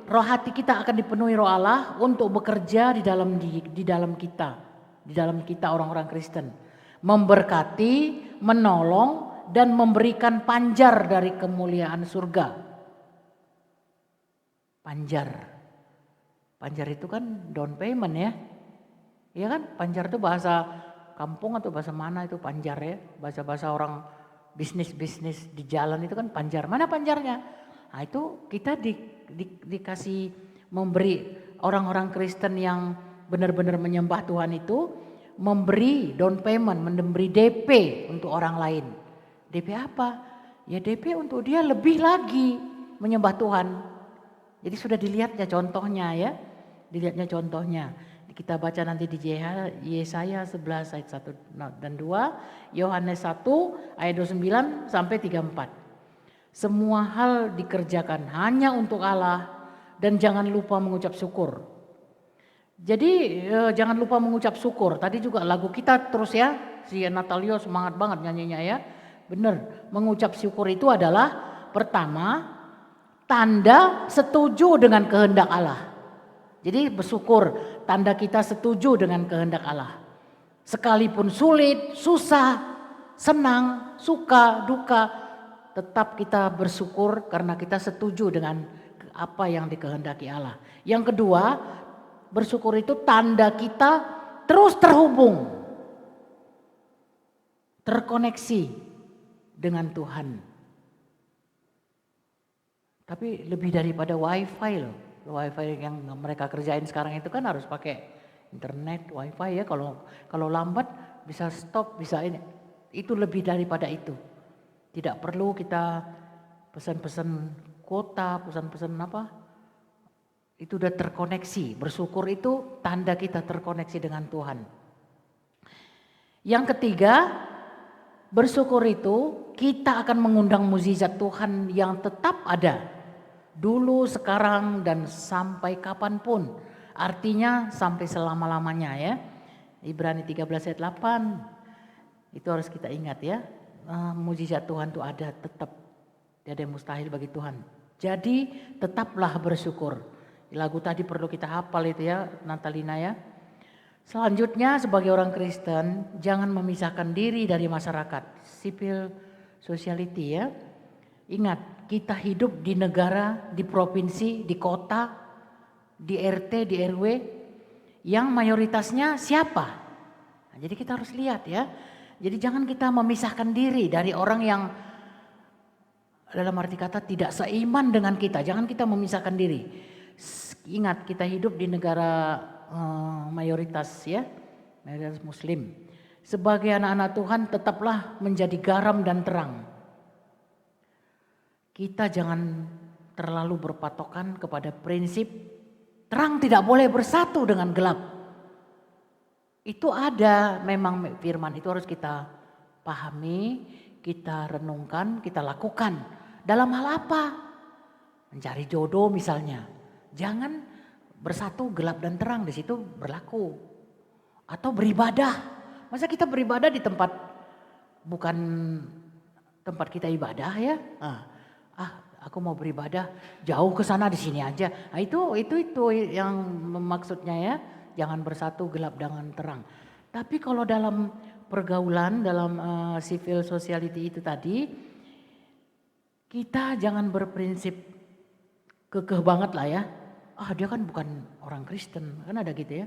S6: roh hati kita akan dipenuhi roh Allah untuk bekerja di dalam kita orang-orang Kristen, memberkati, menolong dan memberikan panjar dari kemuliaan surga. Panjar itu kan down payment ya, iya kan? Panjar itu bahasa kampung atau bahasa mana itu panjar ya, bahasa orang bisnis di jalan itu kan panjar. Mana panjarnya? Nah itu kita dikasih memberi orang-orang Kristen yang benar-benar menyembah Tuhan itu memberi down payment, memberi DP untuk orang lain. DP apa? Ya DP untuk dia lebih lagi menyembah Tuhan. Jadi sudah dilihatnya contohnya ya. Dilihatnya contohnya. Kita baca nanti di Yesaya 11 ayat 1 dan 2, Yohanes 1 ayat 29 sampai 34. Semua hal dikerjakan hanya untuk Allah dan jangan lupa mengucap syukur. Jadi jangan lupa mengucap syukur. Tadi juga lagu kita terus ya, si Natalio semangat banget nyanyinya ya. Bener, mengucap syukur itu adalah pertama tanda setuju dengan kehendak Allah. Jadi bersyukur, tanda kita setuju dengan kehendak Allah. Sekalipun sulit, susah, senang, suka, duka, tetap kita bersyukur karena kita setuju dengan apa yang dikehendaki Allah. Yang kedua, bersyukur itu tanda kita terus terhubung, terkoneksi dengan Tuhan. Tapi lebih daripada wifi loh. Wifi yang mereka kerjain sekarang itu kan harus pakai internet, wifi ya. Kalau lambat bisa stop, bisa ini. Itu lebih daripada itu. Tidak perlu kita pesan-pesan kuota, pesan-pesan apa. Itu udah terkoneksi. Bersyukur itu tanda kita terkoneksi dengan Tuhan. Yang ketiga, bersyukur itu kita akan mengundang mukjizat Tuhan yang tetap ada. Dulu, sekarang, dan sampai kapanpun. Artinya sampai selama-lamanya ya. Ibrani 13 ayat 8. Itu harus kita ingat ya. Mukjizat Tuhan itu ada tetap. Tidak ada yang mustahil bagi Tuhan. Jadi tetaplah bersyukur. Lagu tadi perlu kita hafal itu ya, Natalina ya. Selanjutnya sebagai orang Kristen jangan memisahkan diri dari masyarakat. Civil society ya. Ingat, kita hidup di negara, di provinsi, di kota, di RT, di RW yang mayoritasnya siapa? Nah, jadi kita harus lihat ya. Jadi jangan kita memisahkan diri dari orang yang dalam arti kata tidak seiman dengan kita. Jangan kita memisahkan diri. Ingat, kita hidup di negara mayoritas ya, mayoritas Muslim. Sebagai anak-anak Tuhan tetaplah menjadi garam dan terang. Kita jangan terlalu berpatokan kepada prinsip terang tidak boleh bersatu dengan gelap. Itu ada memang firman, itu harus kita pahami, kita renungkan, kita lakukan. Dalam hal apa? Mencari jodoh misalnya. Jangan bersatu gelap dan terang, di situ berlaku. Atau beribadah. Masa kita beribadah di tempat bukan tempat kita ibadah ya? Aku mau beribadah jauh ke sana, di sini aja. Nah, itu yang maksudnya ya, jangan bersatu gelap dengan terang. Tapi kalau dalam pergaulan, dalam civil society itu tadi, kita jangan berprinsip kekeh banget lah ya. Dia kan bukan orang Kristen, kan ada gitu ya.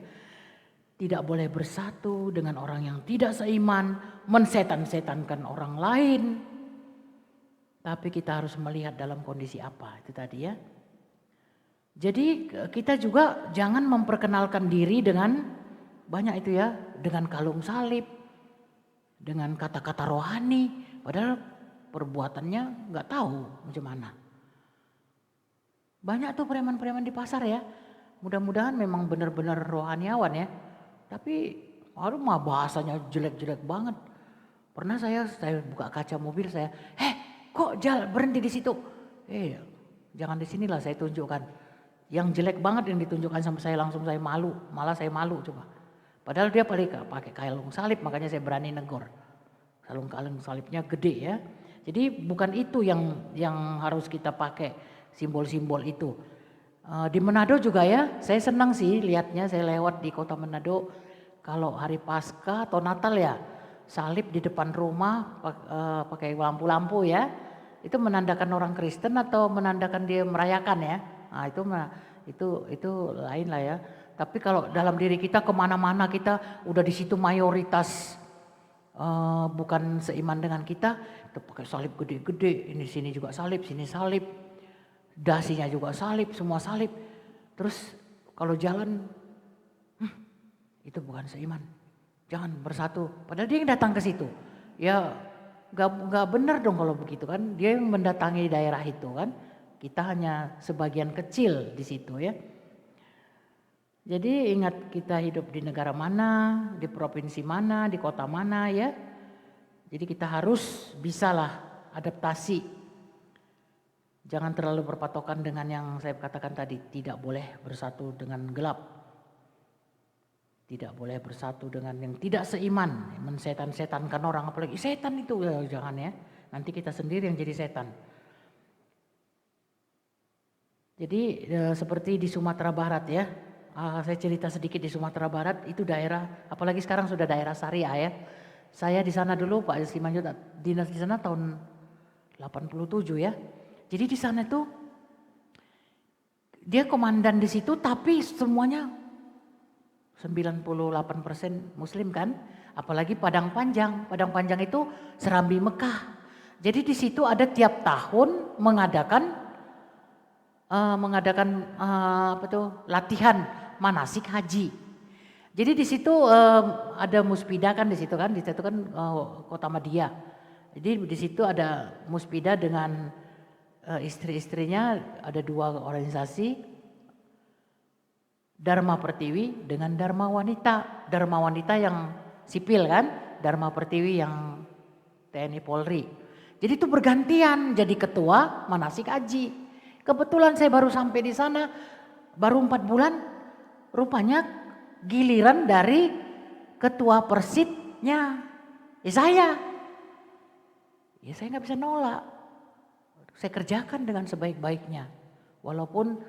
S6: Tidak boleh bersatu dengan orang yang tidak seiman, mensetan-setankan orang lain. Tapi kita harus melihat dalam kondisi apa itu tadi ya. Jadi kita juga jangan memperkenalkan diri dengan banyak itu ya, dengan kalung salib, dengan kata-kata rohani, padahal perbuatannya nggak tahu macam mana. Banyak tuh preman-preman di pasar ya. Mudah-mudahan memang benar-benar rohaniawan ya. Tapi mah bahasanya jelek-jelek banget. Pernah saya buka kaca mobil saya, kok berhenti di situ? Jangan di sinilah saya tunjukkan. Yang jelek banget yang ditunjukkan sama saya, langsung saya malu. Malah saya malu coba. Padahal dia pakai kalung salib, makanya saya berani negor. Kalung salibnya gede ya. Jadi bukan itu yang harus kita pakai, simbol-simbol itu. Di Manado juga ya, saya senang sih lihatnya, saya lewat di kota Manado. Kalau hari Paskah atau Natal ya, salib di depan rumah pakai lampu-lampu ya. Itu menandakan orang Kristen atau menandakan dia merayakan ya. Nah itu lain lah ya. Tapi kalau dalam diri kita kemana-mana kita udah di situ mayoritas bukan seiman dengan kita pakai salib gede-gede. Ini sini juga salib, sini salib. Dasinya juga salib, semua salib. Terus kalau jalan itu bukan seiman. Jangan bersatu. Padahal dia yang datang ke situ. Ya gak benar dong kalau begitu kan. Dia yang mendatangi daerah itu kan. Kita hanya sebagian kecil di situ ya. Jadi ingat kita hidup di negara mana, di provinsi mana, di kota mana ya. Jadi kita harus bisalah adaptasi. Jangan terlalu berpatokan dengan yang saya katakan tadi. Tidak boleh bersatu dengan gelap. Tidak boleh bersatu dengan yang tidak seiman, mensetan-setankan orang, apalagi setan itu ya, jangan ya. Nanti kita sendiri yang jadi setan. Jadi seperti di Sumatera Barat ya, saya cerita sedikit di Sumatera Barat itu daerah, apalagi sekarang sudah daerah syariah ya. Saya di sana dulu Pak Simanjot dinas di sana tahun 87 ya. Jadi di sana itu dia komandan di situ tapi semuanya 98% Muslim kan, apalagi Padang Panjang. Padang Panjang itu Serambi Mekah. Jadi di situ ada tiap tahun mengadakan latihan manasik haji. Jadi di situ ada muspida kan di situ kan Kota Madia. Jadi di situ ada muspida dengan istri-istrinya, ada 2 organisasi, Dharma Pertiwi dengan Dharma Wanita. Dharma Wanita yang sipil kan, Dharma Pertiwi yang TNI Polri. Jadi itu bergantian jadi ketua manasik haji. Kebetulan saya baru sampai di sana, baru 4 bulan, rupanya giliran dari ketua persitnya, ya saya nggak bisa nolak, saya kerjakan dengan sebaik-baiknya, walaupun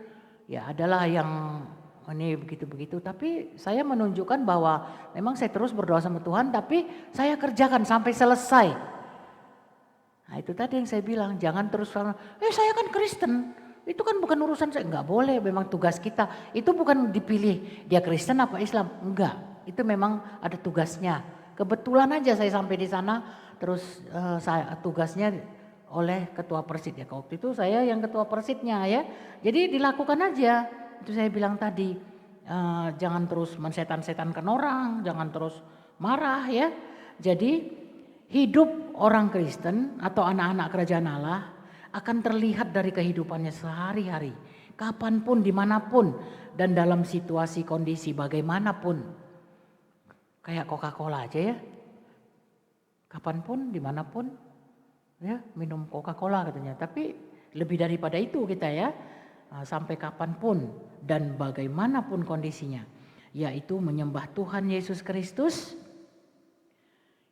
S6: ya adalah yang ini begitu-begitu, tapi saya menunjukkan bahwa memang saya terus berdoa sama Tuhan, tapi saya kerjakan sampai selesai. Nah itu tadi yang saya bilang, jangan terus saya kan Kristen. Itu kan bukan urusan saya, enggak boleh, memang tugas kita. Itu bukan dipilih dia Kristen apa Islam, enggak. Itu memang ada tugasnya. Kebetulan aja saya sampai di sana, terus tugasnya oleh ketua persit ya. Waktu itu saya yang ketua persitnya ya. Jadi dilakukan aja. Itu saya bilang tadi, jangan terus mensetan-setankan orang, jangan terus marah ya. Jadi hidup orang Kristen atau anak-anak kerajaan Allah akan terlihat dari kehidupannya sehari-hari, kapanpun, dimanapun, dan dalam situasi kondisi bagaimanapun. Kayak Coca-Cola aja ya, kapanpun, dimanapun, ya minum Coca-Cola katanya. Tapi lebih daripada itu kita ya, sampai kapanpun dan bagaimanapun kondisinya, yaitu menyembah Tuhan Yesus Kristus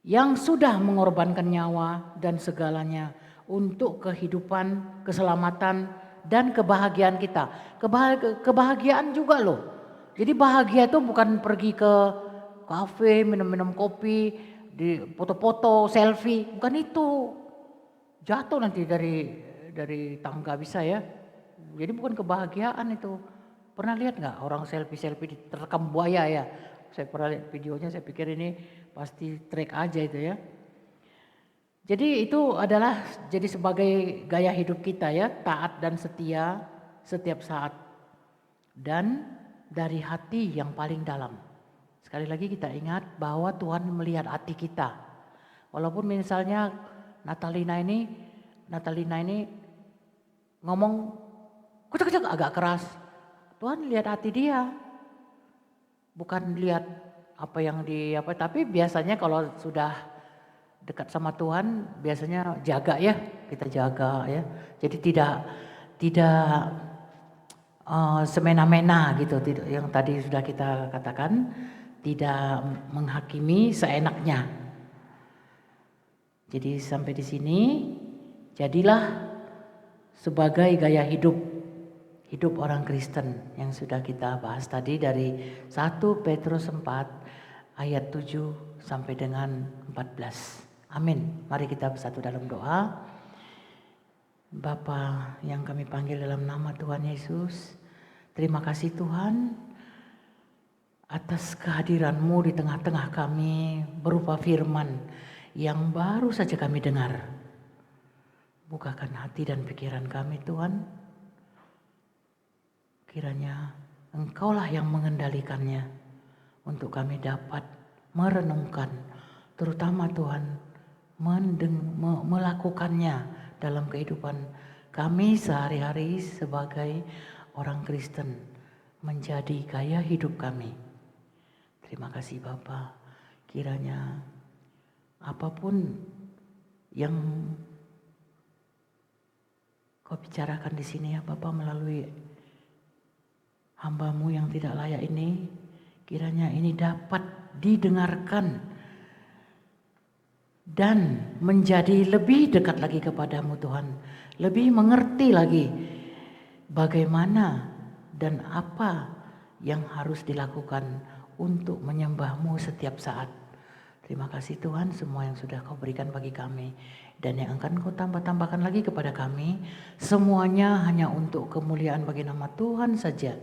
S6: yang sudah mengorbankan nyawa dan segalanya untuk kehidupan, keselamatan, dan kebahagiaan kita. Kebahagiaan juga loh. Jadi bahagia itu bukan pergi ke kafe, minum-minum kopi, di foto-foto, selfie, bukan itu. Jatuh nanti dari tangga bisa ya. Jadi bukan kebahagiaan itu. Pernah lihat nggak orang selfie terkam buaya ya? Saya pernah lihat videonya, saya pikir ini pasti trik aja itu ya. Jadi itu adalah jadi sebagai gaya hidup kita ya, taat dan setia setiap saat. Dan dari hati yang paling dalam. Sekali lagi kita ingat bahwa Tuhan melihat hati kita. Walaupun misalnya Natalina ini ngomong kucak-kucak agak keras. Tuhan lihat hati dia. Bukan lihat apa yang tapi biasanya kalau sudah dekat sama Tuhan biasanya jaga ya, kita jaga ya. Jadi tidak semena-mena gitu, yang tadi sudah kita katakan, tidak menghakimi seenaknya. Jadi sampai di sini jadilah sebagai gaya hidup orang Kristen yang sudah kita bahas tadi dari 1 Petrus 4 ayat 7 sampai dengan 14. Amin. Mari kita bersatu dalam doa. Bapa yang kami panggil dalam nama Tuhan Yesus, terima kasih Tuhan atas kehadiran-Mu di tengah-tengah kami berupa firman yang baru saja kami dengar. Bukakan hati dan pikiran kami Tuhan. Kiranya Engkaulah yang mengendalikannya untuk kami dapat merenungkan, terutama Tuhan melakukannya dalam kehidupan kami sehari-hari sebagai orang Kristen, menjadi gaya hidup kami. Terima kasih Bapa. Kiranya apapun yang Kau bicarakan di sini ya Bapa melalui hamba-Mu yang tidak layak ini, kiranya ini dapat didengarkan dan menjadi lebih dekat lagi kepadamu Tuhan, lebih mengerti lagi bagaimana dan apa yang harus dilakukan untuk menyembahmu setiap saat. Terima kasih Tuhan semua yang sudah kau berikan bagi kami dan yang akan kau tambah-tambahkan lagi kepada kami. Semuanya hanya untuk kemuliaan bagi nama Tuhan saja.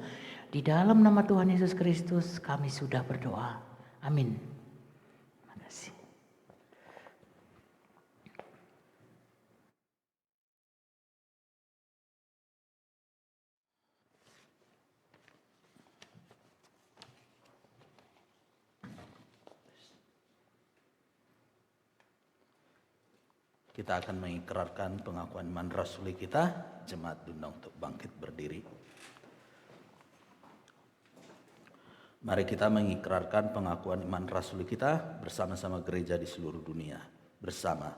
S6: Di dalam nama Tuhan Yesus Kristus kami sudah berdoa. Amin. Terima kasih.
S2: Kita akan mengikrarkan pengakuan iman rasuli kita. Jemaat diundang untuk bangkit berdiri. Mari kita mengikrarkan pengakuan iman rasuli kita bersama-sama gereja di seluruh dunia. Bersama.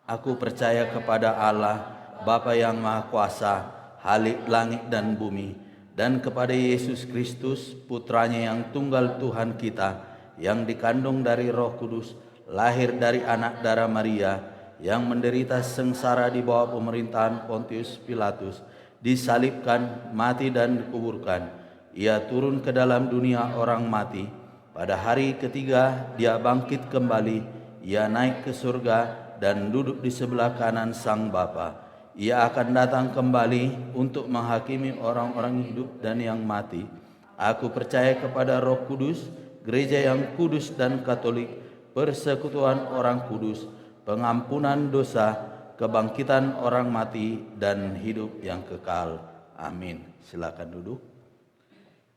S2: Aku percaya kepada Allah, Bapa yang Maha Kuasa, Halik langit dan bumi, dan kepada Yesus Kristus, Putranya yang tunggal Tuhan kita, yang dikandung dari Roh Kudus, lahir dari anak darah Maria, yang menderita sengsara di bawah pemerintahan Pontius Pilatus, disalibkan, mati dan dikuburkan. Ia turun ke dalam dunia orang mati. Pada hari ketiga dia bangkit kembali. Ia naik ke surga dan duduk di sebelah kanan Sang Bapa. Ia akan datang kembali untuk menghakimi orang-orang hidup dan yang mati. Aku percaya kepada Roh Kudus, gereja yang kudus dan katolik, persekutuan orang kudus, pengampunan dosa, kebangkitan orang mati, dan hidup yang kekal. Amin. Silakan duduk.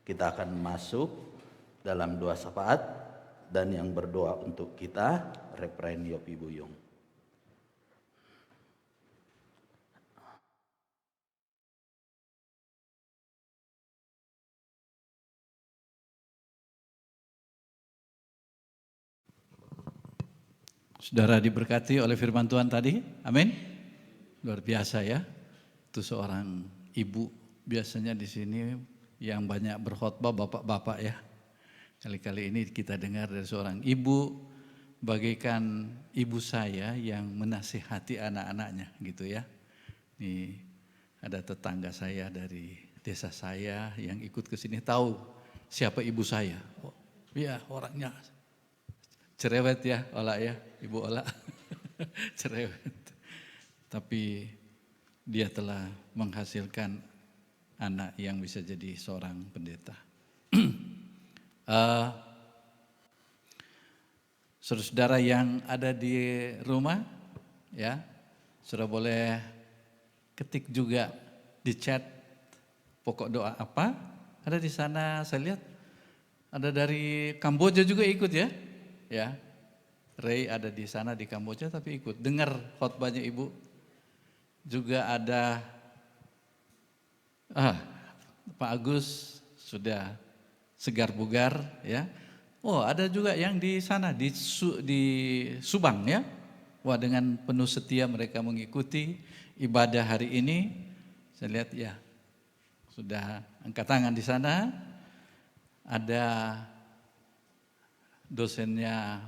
S2: Kita akan masuk dalam doa syafaat, dan yang berdoa untuk kita, Referen Yopi Buyung.
S3: Saudara diberkati oleh firman Tuhan tadi, amin. Luar biasa ya, itu seorang ibu biasanya di sini yang banyak berkhotbah bapak-bapak ya. Kali-kali ini kita dengar dari seorang ibu, bagaikan ibu saya yang menasihati anak-anaknya gitu ya. Ini ada tetangga saya dari desa saya yang ikut ke sini tahu siapa ibu saya. Oh, iya orangnya cerewet ya, Ola ya, Ibu Ola. Cerewet. Tapi dia telah menghasilkan anak yang bisa jadi seorang pendeta. Saudara-saudara yang ada di rumah, ya, sudah boleh ketik juga di chat pokok doa apa. Ada di sana, saya lihat ada dari Kamboja juga ikut ya. Ya, Ray ada di sana di Kamboja tapi ikut dengar khotbahnya Ibu. Juga ada Pak Agus sudah segar bugar ya. Oh, ada juga yang di sana di Subang ya. Wah, dengan penuh setia mereka mengikuti ibadah hari ini. Saya lihat ya, sudah angkat tangan di sana. Ada dosennya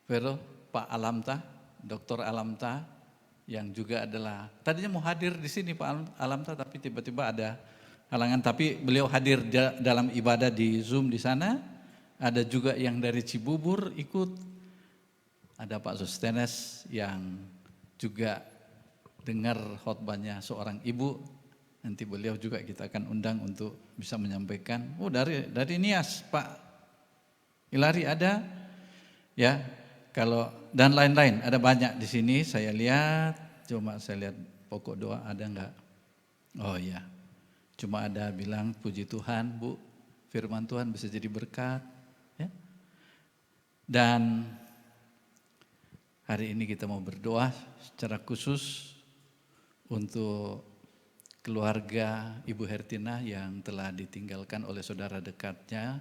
S3: Vero, Pak Alamta, Dr. Alamta, yang juga adalah tadinya mau hadir di sini Pak Alamta, tapi tiba-tiba ada halangan. Tapi beliau hadir dalam ibadah di Zoom di sana. Ada juga yang dari Cibubur ikut. Ada Pak Sostenes yang juga dengar khotbahnya seorang ibu. Nanti beliau juga kita akan undang untuk bisa menyampaikan. Oh, dari Nias, Pak Ilari ada, ya. Kalau dan lain-lain ada banyak di sini. Saya lihat, cuma saya lihat pokok doa ada enggak? Oh ya, cuma ada bilang puji Tuhan Bu, firman Tuhan bisa jadi berkat, ya. Dan hari ini kita mau berdoa secara khusus untuk keluarga Ibu Hertina yang telah ditinggalkan oleh saudara dekatnya.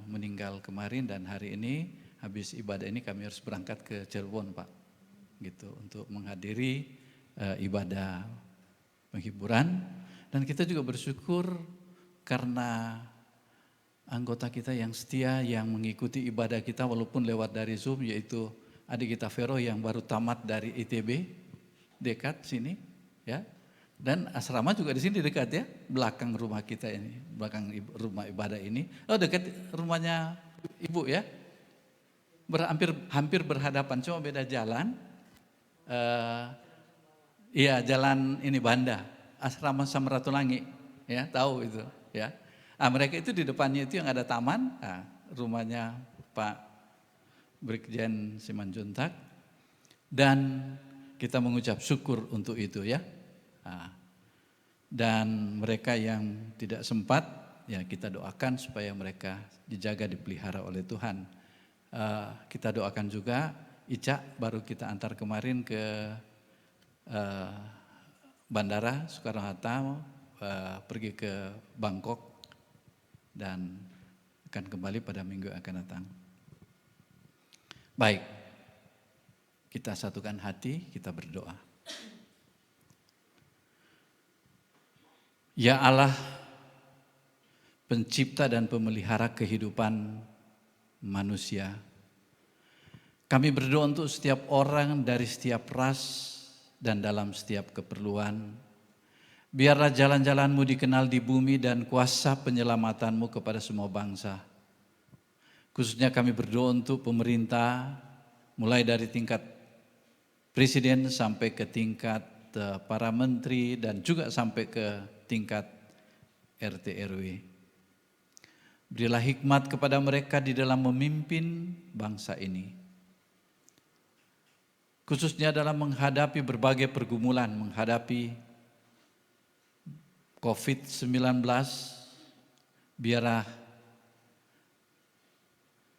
S3: Meninggal kemarin dan hari ini habis ibadah ini kami harus berangkat ke Cirebon Pak, gitu untuk menghadiri ibadah penghiburan. Dan kita juga bersyukur karena anggota kita yang setia, yang mengikuti ibadah kita walaupun lewat dari Zoom, yaitu adik kita Vero yang baru tamat dari ITB, dekat sini, ya. Dan asrama juga di sini dekat ya, belakang rumah kita ini, belakang rumah ibadah ini. Oh, dekat rumahnya Ibu ya. Hampir berhadapan, cuma beda jalan. Iya, jalan ini Banda, asrama Samratulangi, ya, tahu itu, ya. Mereka itu di depannya itu yang ada taman, rumahnya Pak Brigjen Simanjuntak, dan kita mengucap syukur untuk itu ya. Dan mereka yang tidak sempat, ya kita doakan supaya mereka dijaga, dipelihara oleh Tuhan. Kita doakan juga Ica, baru kita antar kemarin ke Bandara Soekarno-Hatta, pergi ke Bangkok, dan akan kembali pada minggu yang akan datang. Baik, kita satukan hati, kita berdoa. Ya Allah, pencipta dan pemelihara kehidupan manusia, kami berdoa untuk setiap orang dari setiap ras dan dalam setiap keperluan. Biarlah jalan-jalan-Mu dikenal di bumi dan kuasa penyelamatan-Mu kepada semua bangsa. Khususnya kami berdoa untuk pemerintah, mulai dari tingkat presiden sampai ke tingkat para menteri dan juga sampai ke tingkat RT RW. Berilah hikmat kepada mereka di dalam memimpin bangsa ini. Khususnya dalam menghadapi berbagai pergumulan, menghadapi COVID-19, biarlah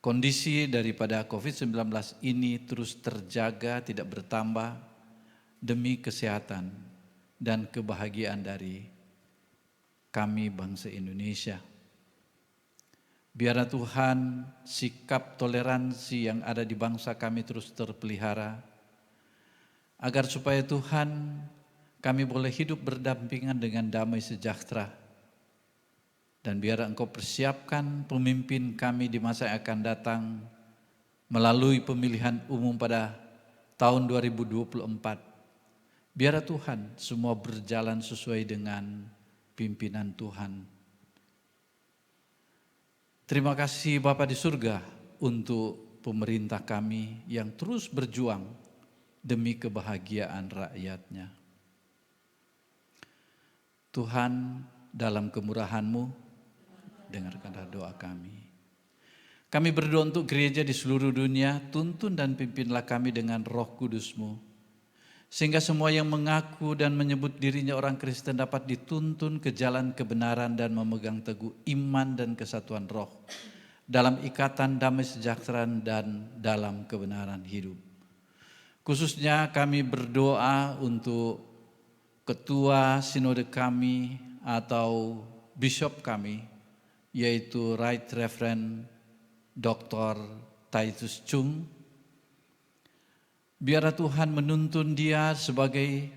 S3: kondisi daripada COVID-19 ini terus terjaga, tidak bertambah demi kesehatan dan kebahagiaan dari kami bangsa Indonesia. Biarlah Tuhan sikap toleransi yang ada di bangsa kami terus terpelihara, agar supaya Tuhan kami boleh hidup berdampingan dengan damai sejahtera. Dan biar Engkau persiapkan pemimpin kami di masa yang akan datang melalui pemilihan umum pada tahun 2024. Biar Tuhan semua berjalan sesuai dengan pimpinan Tuhan. Terima kasih Bapa di surga untuk pemerintah kami yang terus berjuang demi kebahagiaan rakyatnya. Tuhan, dalam kemurahan-Mu, dengarkanlah doa kami. Kami berdoa untuk gereja di seluruh dunia, tuntun dan pimpinlah kami dengan Roh Kudus-Mu, sehingga semua yang mengaku dan menyebut dirinya orang Kristen dapat dituntun ke jalan kebenaran dan memegang teguh iman dan kesatuan roh, dalam ikatan damai sejahtera dan dalam kebenaran hidup. Khususnya kami berdoa untuk ketua sinode kami atau bishop kami, yaitu Right Reverend Dr. Titus Chung. Biarlah Tuhan menuntun dia sebagai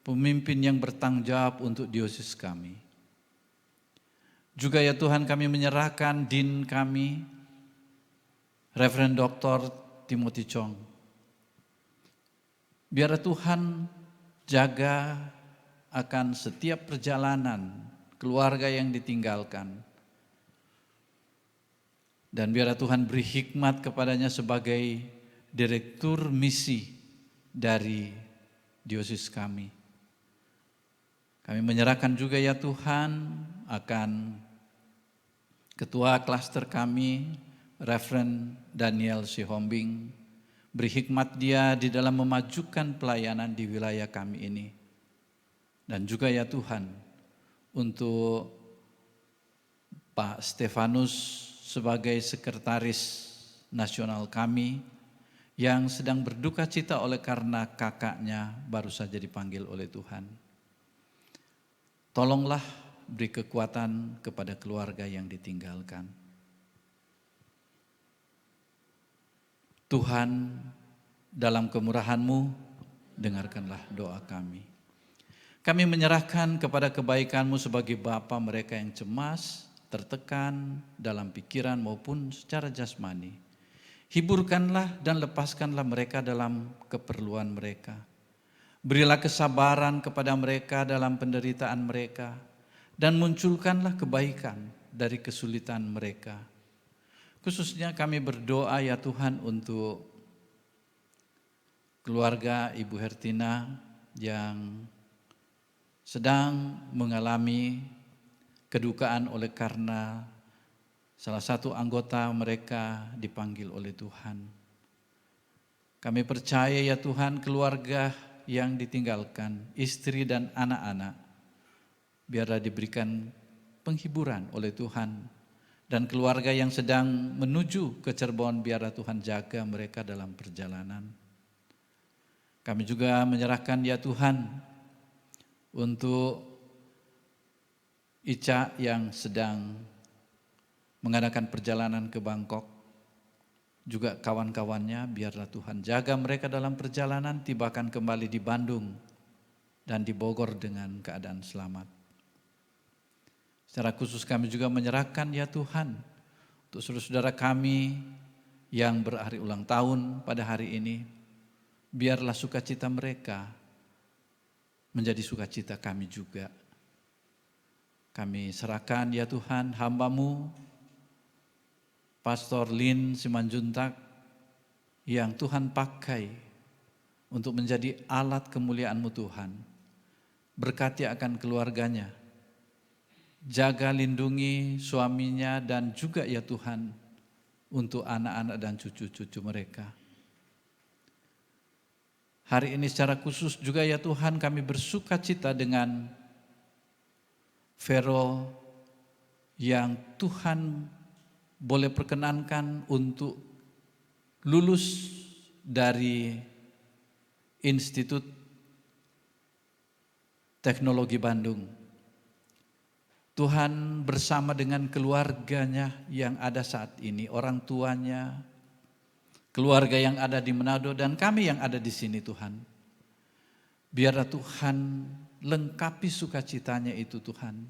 S3: pemimpin yang bertanggung jawab untuk diosis kami. Juga ya Tuhan, kami menyerahkan din kami, Reverend Dr. Timothy Chong. Biarlah Tuhan jaga akan setiap perjalanan keluarga yang ditinggalkan. Dan biarlah Tuhan beri hikmat kepadanya sebagai direktur misi dari diosis kami. Kami menyerahkan juga ya Tuhan akan ketua klaster kami, Reverend Daniel Sihombing. Beri hikmat dia di dalam memajukan pelayanan di wilayah kami ini. Dan juga ya Tuhan, untuk Pak Stefanus sebagai sekretaris nasional kami yang sedang berduka cita oleh karena kakaknya baru saja dipanggil oleh Tuhan. Tolonglah beri kekuatan kepada keluarga yang ditinggalkan. Tuhan, dalam kemurahan-Mu, dengarkanlah doa kami. Kami menyerahkan kepada kebaikan-Mu sebagai Bapa mereka yang cemas tertekan dalam pikiran maupun secara jasmani. Hiburkanlah dan lepaskanlah mereka dalam keperluan mereka. Berilah kesabaran kepada mereka dalam penderitaan mereka, dan munculkanlah kebaikan dari kesulitan mereka. Khususnya kami berdoa ya Tuhan untuk keluarga Ibu Hertina yang sedang mengalami kedukaan oleh karena salah satu anggota mereka dipanggil oleh Tuhan. Kami percaya ya Tuhan, keluarga yang ditinggalkan, istri dan anak-anak, biarlah diberikan penghiburan oleh Tuhan. Dan keluarga yang sedang menuju ke Cirebon, biarlah Tuhan jaga mereka dalam perjalanan. Kami juga menyerahkan ya Tuhan untuk Ica yang sedang mengadakan perjalanan ke Bangkok, juga kawan-kawannya, biarlah Tuhan jaga mereka dalam perjalanan, tibakan kembali di Bandung dan di Bogor dengan keadaan selamat. Secara khusus kami juga menyerahkan ya Tuhan untuk saudara-saudara kami yang berhari ulang tahun pada hari ini, biarlah sukacita mereka menjadi sukacita kami juga. Kami serahkan ya Tuhan hamba-Mu, Pastor Lin Simanjuntak, yang Tuhan pakai untuk menjadi alat kemuliaan-Mu Tuhan. Berkati akan keluarganya, jaga lindungi suaminya dan juga ya Tuhan untuk anak-anak dan cucu-cucu mereka. Hari ini secara khusus juga ya Tuhan kami bersukacita dengan Vero yang Tuhan boleh perkenankan untuk lulus dari Institut Teknologi Bandung. Tuhan bersama dengan keluarganya yang ada saat ini, orang tuanya, keluarga yang ada di Manado dan kami yang ada di sini Tuhan. Biarlah Tuhan lengkapi sukacitanya itu Tuhan,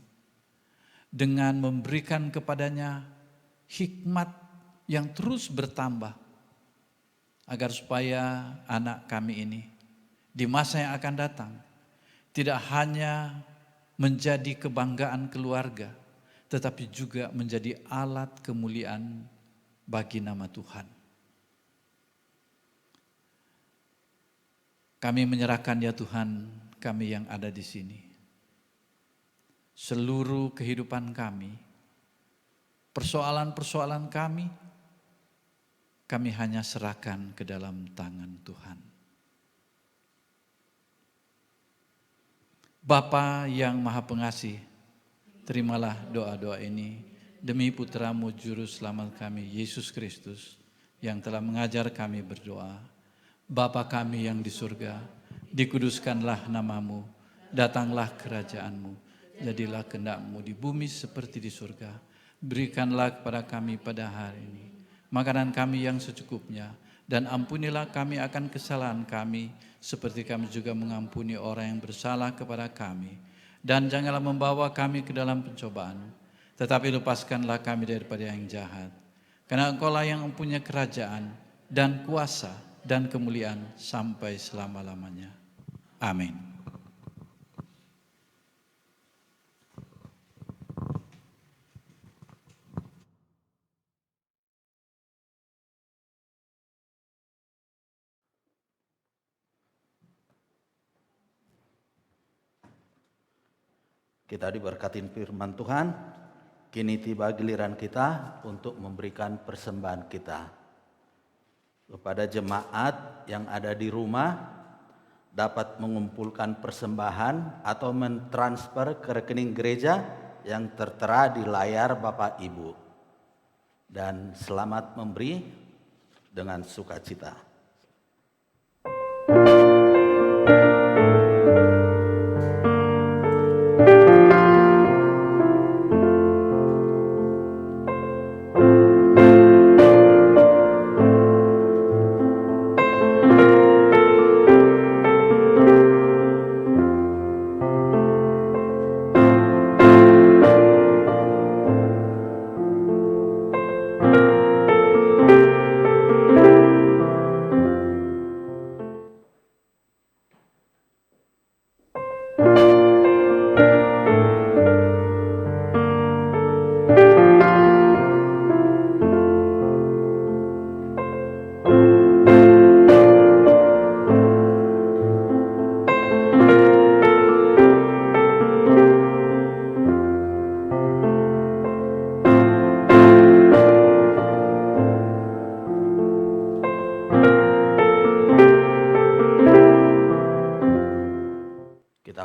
S3: dengan memberikan kepadanya hikmat yang terus bertambah, agar supaya anak kami ini di masa yang akan datang tidak hanya menjadi kebanggaan keluarga, tetapi juga menjadi alat kemuliaan bagi nama Tuhan. Kami menyerahkan ya Tuhan kami yang ada di sini, seluruh kehidupan kami, persoalan-persoalan kami hanya serahkan ke dalam tangan Tuhan. Bapa yang Maha Pengasih, terimalah doa-doa ini demi Putra-Mu Juru Selamat kami, Yesus Kristus, yang telah mengajar kami berdoa. Bapa kami yang di surga, dikuduskanlah nama-Mu, datanglah kerajaan-Mu, jadilah kehendak-Mu di bumi seperti di surga. Berikanlah kepada kami pada hari ini makanan kami yang secukupnya, dan ampunilah kami akan kesalahan kami, seperti kami juga mengampuni orang yang bersalah kepada kami. Dan janganlah membawa kami ke dalam pencobaan, tetapi lepaskanlah kami daripada yang jahat. Karena Engkau-lah yang mempunyai kerajaan dan kuasa dan kemuliaan sampai selama-lamanya. Amin.
S2: Kita diberkatin firman Tuhan. Kini tiba giliran kita untuk memberikan persembahan kita. Kepada jemaat yang ada di rumah, dapat mengumpulkan persembahan atau mentransfer ke rekening gereja yang tertera di layar Bapak Ibu. Dan selamat memberi dengan sukacita.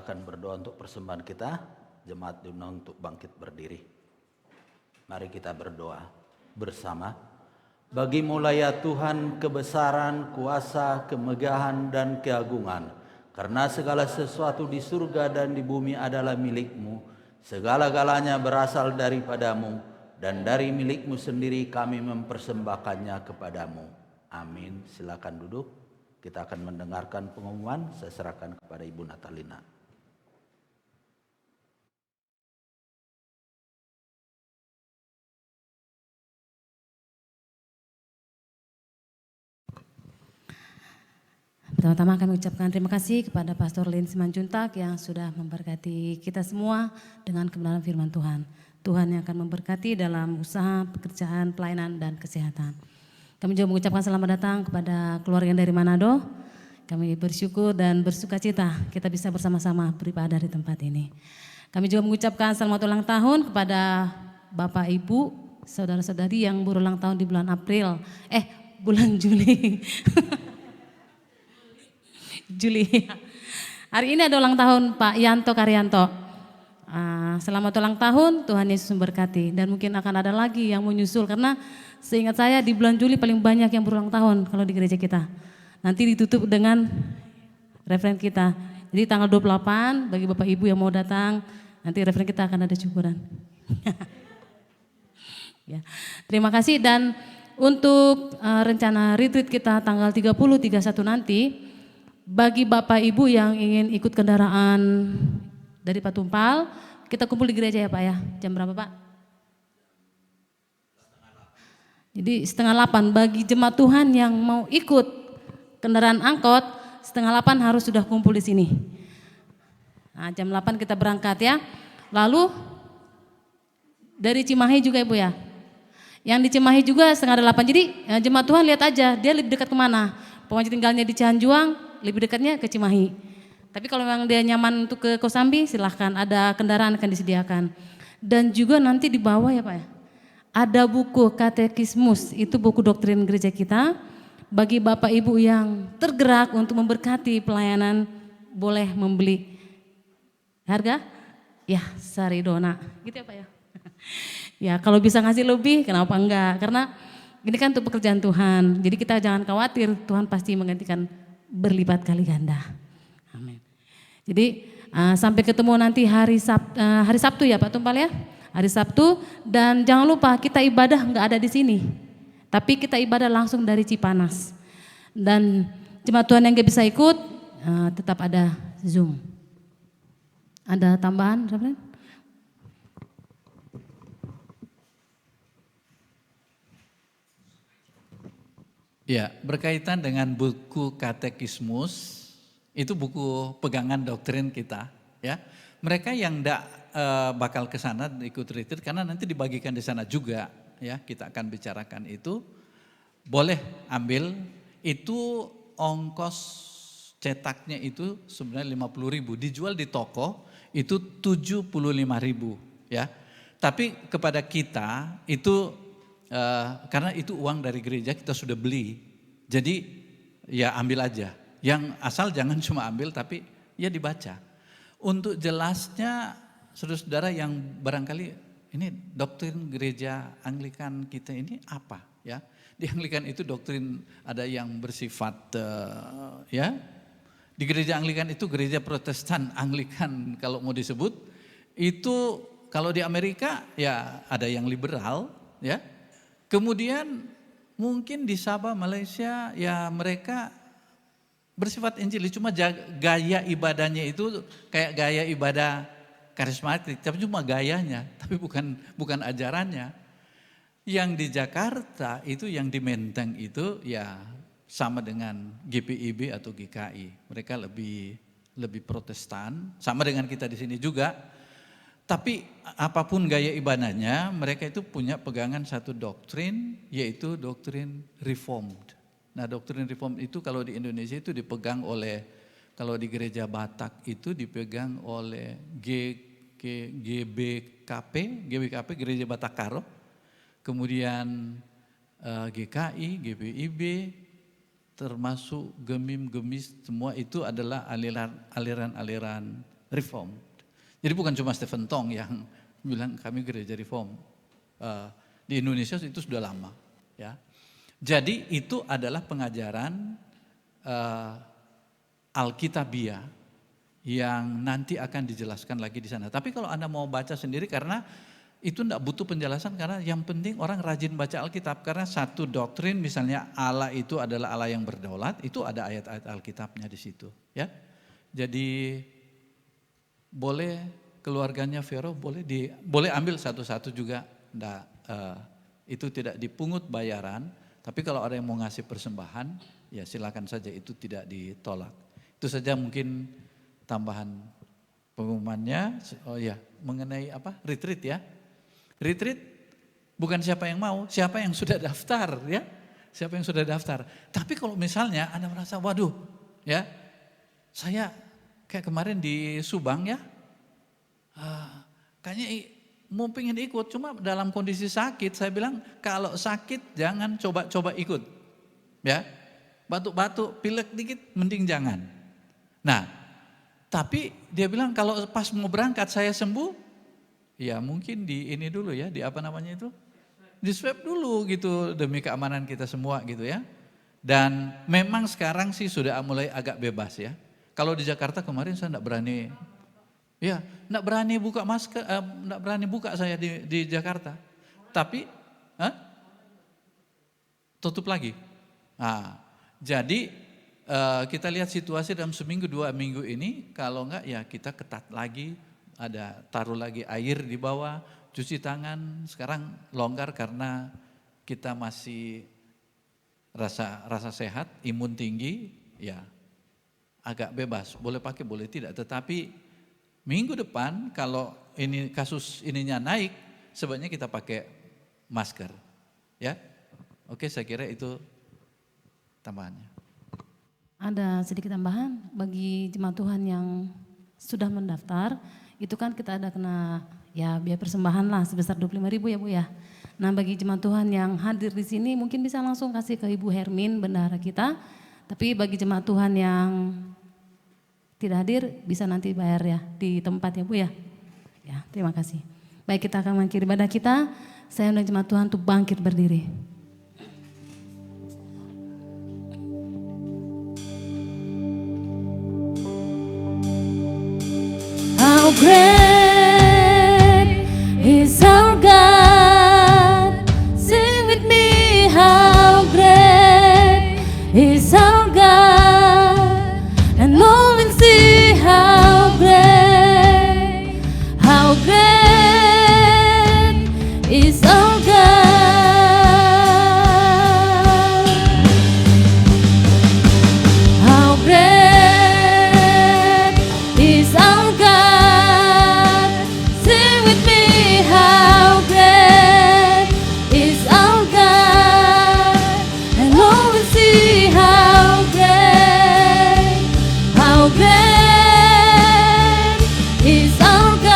S2: kita akan berdoa untuk persembahan kita. Jemaat diundang untuk bangkit berdiri. Mari kita berdoa bersama. Bagimu lah ya Tuhan kebesaran, kuasa, kemegahan, dan keagungan. Karena segala sesuatu di surga dan di bumi adalah milik-Mu. Segala-galanya berasal daripadamu. Dan dari milik-Mu sendiri kami mempersembahkannya kepadamu. Amin. Silakan duduk. Kita akan mendengarkan pengumuman. Saya serahkan kepada Ibu Natalina.
S1: Pertama-tama kami ucapkan terima kasih kepada Pastor Lin Simanjuntak yang sudah memberkati kita semua dengan kebenaran firman Tuhan. Tuhan yang akan memberkati dalam usaha, pekerjaan, pelayanan, dan kesehatan. Kami juga mengucapkan selamat datang kepada keluarga dari Manado. Kami bersyukur dan bersuka cita kita bisa bersama-sama beribadah di tempat ini. Kami juga mengucapkan selamat ulang tahun kepada Bapak Ibu, saudara-saudari yang berulang tahun di bulan bulan Juli. Juli. Hari ini ada ulang tahun Pak Yanto Karyanto. Selamat ulang tahun, Tuhan Yesus memberkati. Dan mungkin akan ada lagi yang menyusul karena seingat saya di bulan Juli paling banyak yang berulang tahun kalau di gereja kita. Nanti ditutup dengan referen kita. Jadi tanggal 28 bagi Bapak Ibu yang mau datang, nanti referen kita akan ada syukuran. Ya. Terima kasih dan untuk rencana retreat kita tanggal 30, 31 nanti, bagi Bapak Ibu yang ingin ikut kendaraan dari Patumpal, kita kumpul di gereja ya Pak ya. Jam berapa Pak? Jadi 7:30 bagi jemaat Tuhan yang mau ikut kendaraan angkot, 7:30 harus sudah kumpul di sini. Nah, jam 8 kita berangkat ya. Lalu dari Cimahi juga Ibu ya. Yang di Cimahi juga 7:30. Jadi jemaat Tuhan lihat aja dia lebih dekat kemana. Pokoknya tinggalnya di Cianjuang, lebih dekatnya ke Cimahi. Tapi kalau memang dia nyaman untuk ke Kosambi, silahkan ada kendaraan akan disediakan. Dan juga nanti di bawah ya Pak ya, ada buku katekismus, itu buku doktrin gereja kita. Bagi Bapak Ibu yang tergerak untuk memberkati pelayanan, boleh membeli. Harga? Ya, Saridona. Gitu ya Pak ya. Ya kalau bisa ngasih lebih, kenapa enggak? Karena ini kan untuk pekerjaan Tuhan. Jadi kita jangan khawatir, Tuhan pasti menggantikan berlipat kali ganda. Amin. Jadi sampai ketemu nanti hari Sabtu ya Pak Tumpal ya. Hari Sabtu dan jangan lupa kita ibadah nggak ada di sini. Tapi kita ibadah langsung dari Cipanas. Dan jemaat Tuhan yang nggak bisa ikut tetap ada Zoom. Ada tambahan, Reverend?
S3: Ya, berkaitan dengan buku katekismus, itu buku pegangan doktrin kita, ya. Mereka yang tidak bakal ke sana ikut retreat karena nanti dibagikan di sana juga, ya. Kita akan bicarakan itu. Boleh ambil, itu ongkos cetaknya itu sebenarnya 50.000, dijual di toko itu 75.000, ya. Tapi kepada kita itu karena itu uang dari gereja kita sudah beli, jadi ya ambil aja. Yang asal jangan cuma ambil tapi ya dibaca. Untuk jelasnya saudara-saudara yang barangkali ini doktrin gereja Anglikan kita ini apa ya? Di Anglikan itu doktrin ada yang bersifat ya. Di gereja Anglikan itu gereja Protestan Anglikan kalau mau disebut. Itu kalau di Amerika ya ada yang liberal ya. Kemudian mungkin di Sabah, Malaysia ya mereka bersifat Injili, cuma gaya ibadahnya itu kayak gaya ibadah karismatik, tapi cuma gayanya, tapi bukan ajarannya. Yang di Jakarta itu yang di Menteng itu ya sama dengan GPIB atau GKI, mereka lebih Protestan, sama dengan kita di sini juga. Tapi apapun gaya ibadahnya, mereka itu punya pegangan satu doktrin, yaitu doktrin Reformed. Nah doktrin Reformed itu kalau di Indonesia itu dipegang oleh, kalau di gereja Batak itu dipegang oleh GBKP, Gereja Batak Karo, kemudian GKI, GPIB, termasuk Gemim, Gemis, semua itu adalah aliran-aliran Reformed. Jadi bukan cuma Stephen Tong yang bilang kami gereja Reform. Di Indonesia itu sudah lama. Ya. Jadi itu adalah pengajaran Alkitabiah yang nanti akan dijelaskan lagi di sana. Tapi kalau Anda mau baca sendiri, karena itu tidak butuh penjelasan, karena yang penting orang rajin baca Alkitab. Karena satu doktrin misalnya Allah itu adalah Allah yang berdaulat, itu ada ayat-ayat Alkitabnya di situ. Ya, jadi boleh keluarganya Vero boleh ambil satu-satu juga, itu tidak dipungut bayaran. Tapi kalau ada yang mau ngasih persembahan, ya silakan saja, itu tidak ditolak. Itu saja mungkin tambahan pengumumannya. Oh ya, mengenai apa? Retreat ya. Retreat bukan siapa yang mau, siapa yang sudah daftar ya. Siapa yang sudah daftar. Tapi kalau misalnya Anda merasa, waduh ya, saya kayak kemarin di Subang ya, kayaknya mau pengen ikut, cuma dalam kondisi sakit. Saya bilang kalau sakit jangan coba-coba ikut. Ya, batuk-batuk, pilek dikit mending jangan. Nah, tapi dia bilang kalau pas mau berangkat saya sembuh, ya mungkin di ini dulu ya, di apa namanya itu? Di swab dulu gitu demi keamanan kita semua gitu ya. Dan memang sekarang sih sudah mulai agak bebas ya. Kalau di Jakarta kemarin saya enggak berani. Ya, enggak berani buka masker, enggak berani buka saya di Jakarta. Tapi tutup lagi. Nah, jadi kita lihat situasi dalam seminggu 2 minggu ini, kalau enggak ya kita ketat lagi, ada taruh lagi air di bawah, cuci tangan. Sekarang longgar karena kita masih rasa sehat, imun tinggi, ya agak bebas, boleh pakai boleh tidak. Tetapi minggu depan kalau ini kasus ininya naik, sebaiknya kita pakai masker. Ya. Oke, saya kira itu tambahannya.
S1: Ada sedikit tambahan bagi jemaat Tuhan yang sudah mendaftar, itu kan kita ada kena ya biaya persembahan lah sebesar 25.000 ya Bu ya. Nah bagi jemaat Tuhan yang hadir di sini mungkin bisa langsung kasih ke Ibu Hermin, bendahara kita. Tapi bagi jemaat Tuhan yang tidak hadir bisa nanti bayar ya di tempat ya Bu ya. Ya, terima kasih. Baik, kita akan mengakhiri ibadah kita. Saya undang jemaat Tuhan untuk bangkit berdiri. How great is our God? Sing with me, how great is our God? And all will see how great is our God. How great is our God? Sing with me, how great is our God? And all will see how great is our God.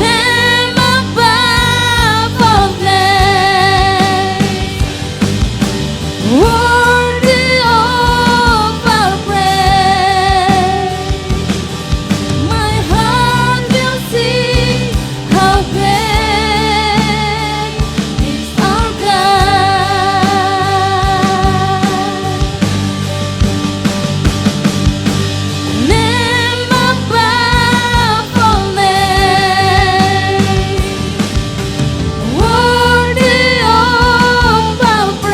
S1: Name above all names, worthy of our praise. My heart will sing how great is our God. Name above all names, worthy of our praise.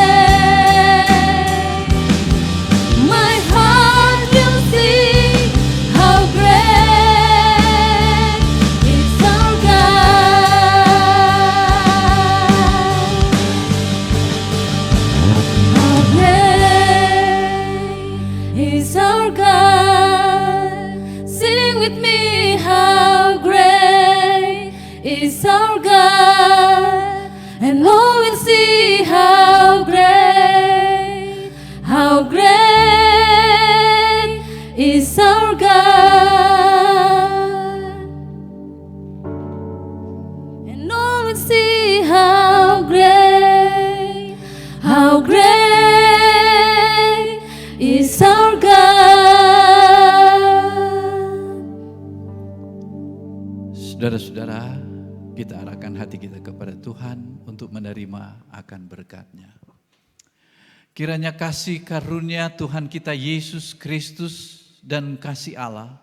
S1: My heart will sing how great is our God. How great is our God? Sing with me, how great is our God? And all will see how great is our God. And all will see how great
S3: Saudara-saudara, kita arahkan hati kita kepada Tuhan untuk menerima akan berkat-Nya. Kiranya kasih karunia Tuhan kita Yesus Kristus dan kasih Allah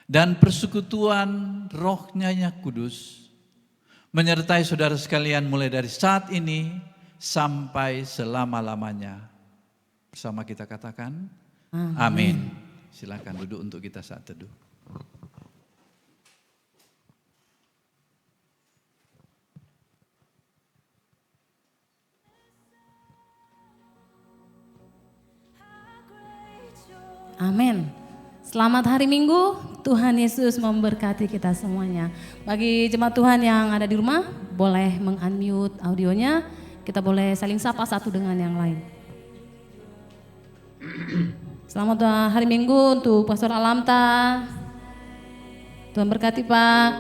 S3: dan persekutuan Roh-Nya yang kudus menyertai saudara sekalian mulai dari saat ini sampai selama-lamanya. Bersama kita katakan, amin. Silakan duduk untuk kita saat teduh.
S1: Amin. Selamat hari Minggu, Tuhan Yesus memberkati kita semuanya. Bagi jemaat Tuhan yang ada di rumah, boleh meng-unmute audionya. Kita boleh saling sapa satu dengan yang lain. Selamat hari Minggu untuk Pastor Alamta. Tuhan berkati Pak.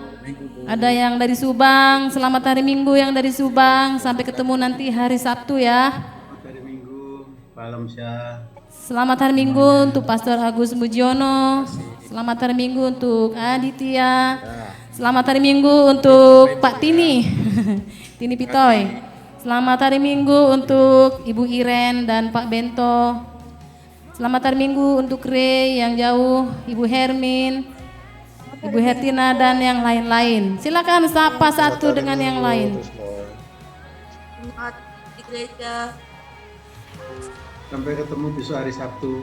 S1: Ada yang dari Subang, selamat hari Minggu yang dari Subang. Sampai ketemu nanti hari Sabtu ya.
S7: Selamat hari Minggu, Pak Alamsyah.
S1: Selamat hari Minggu untuk Pastor Agus Mujiono. Selamat hari Minggu untuk Aditya. Selamat hari Minggu untuk Pak Tini. Tini Pitoy. Selamat hari Minggu untuk Ibu Iren dan Pak Bento. Selamat hari Minggu untuk Ray yang jauh, Ibu Hermin, Ibu Hertina dan yang lain-lain. Silakan sapa satu dengan yang lain.
S8: Selamat di gereja.
S7: Sampai ketemu besok hari Sabtu.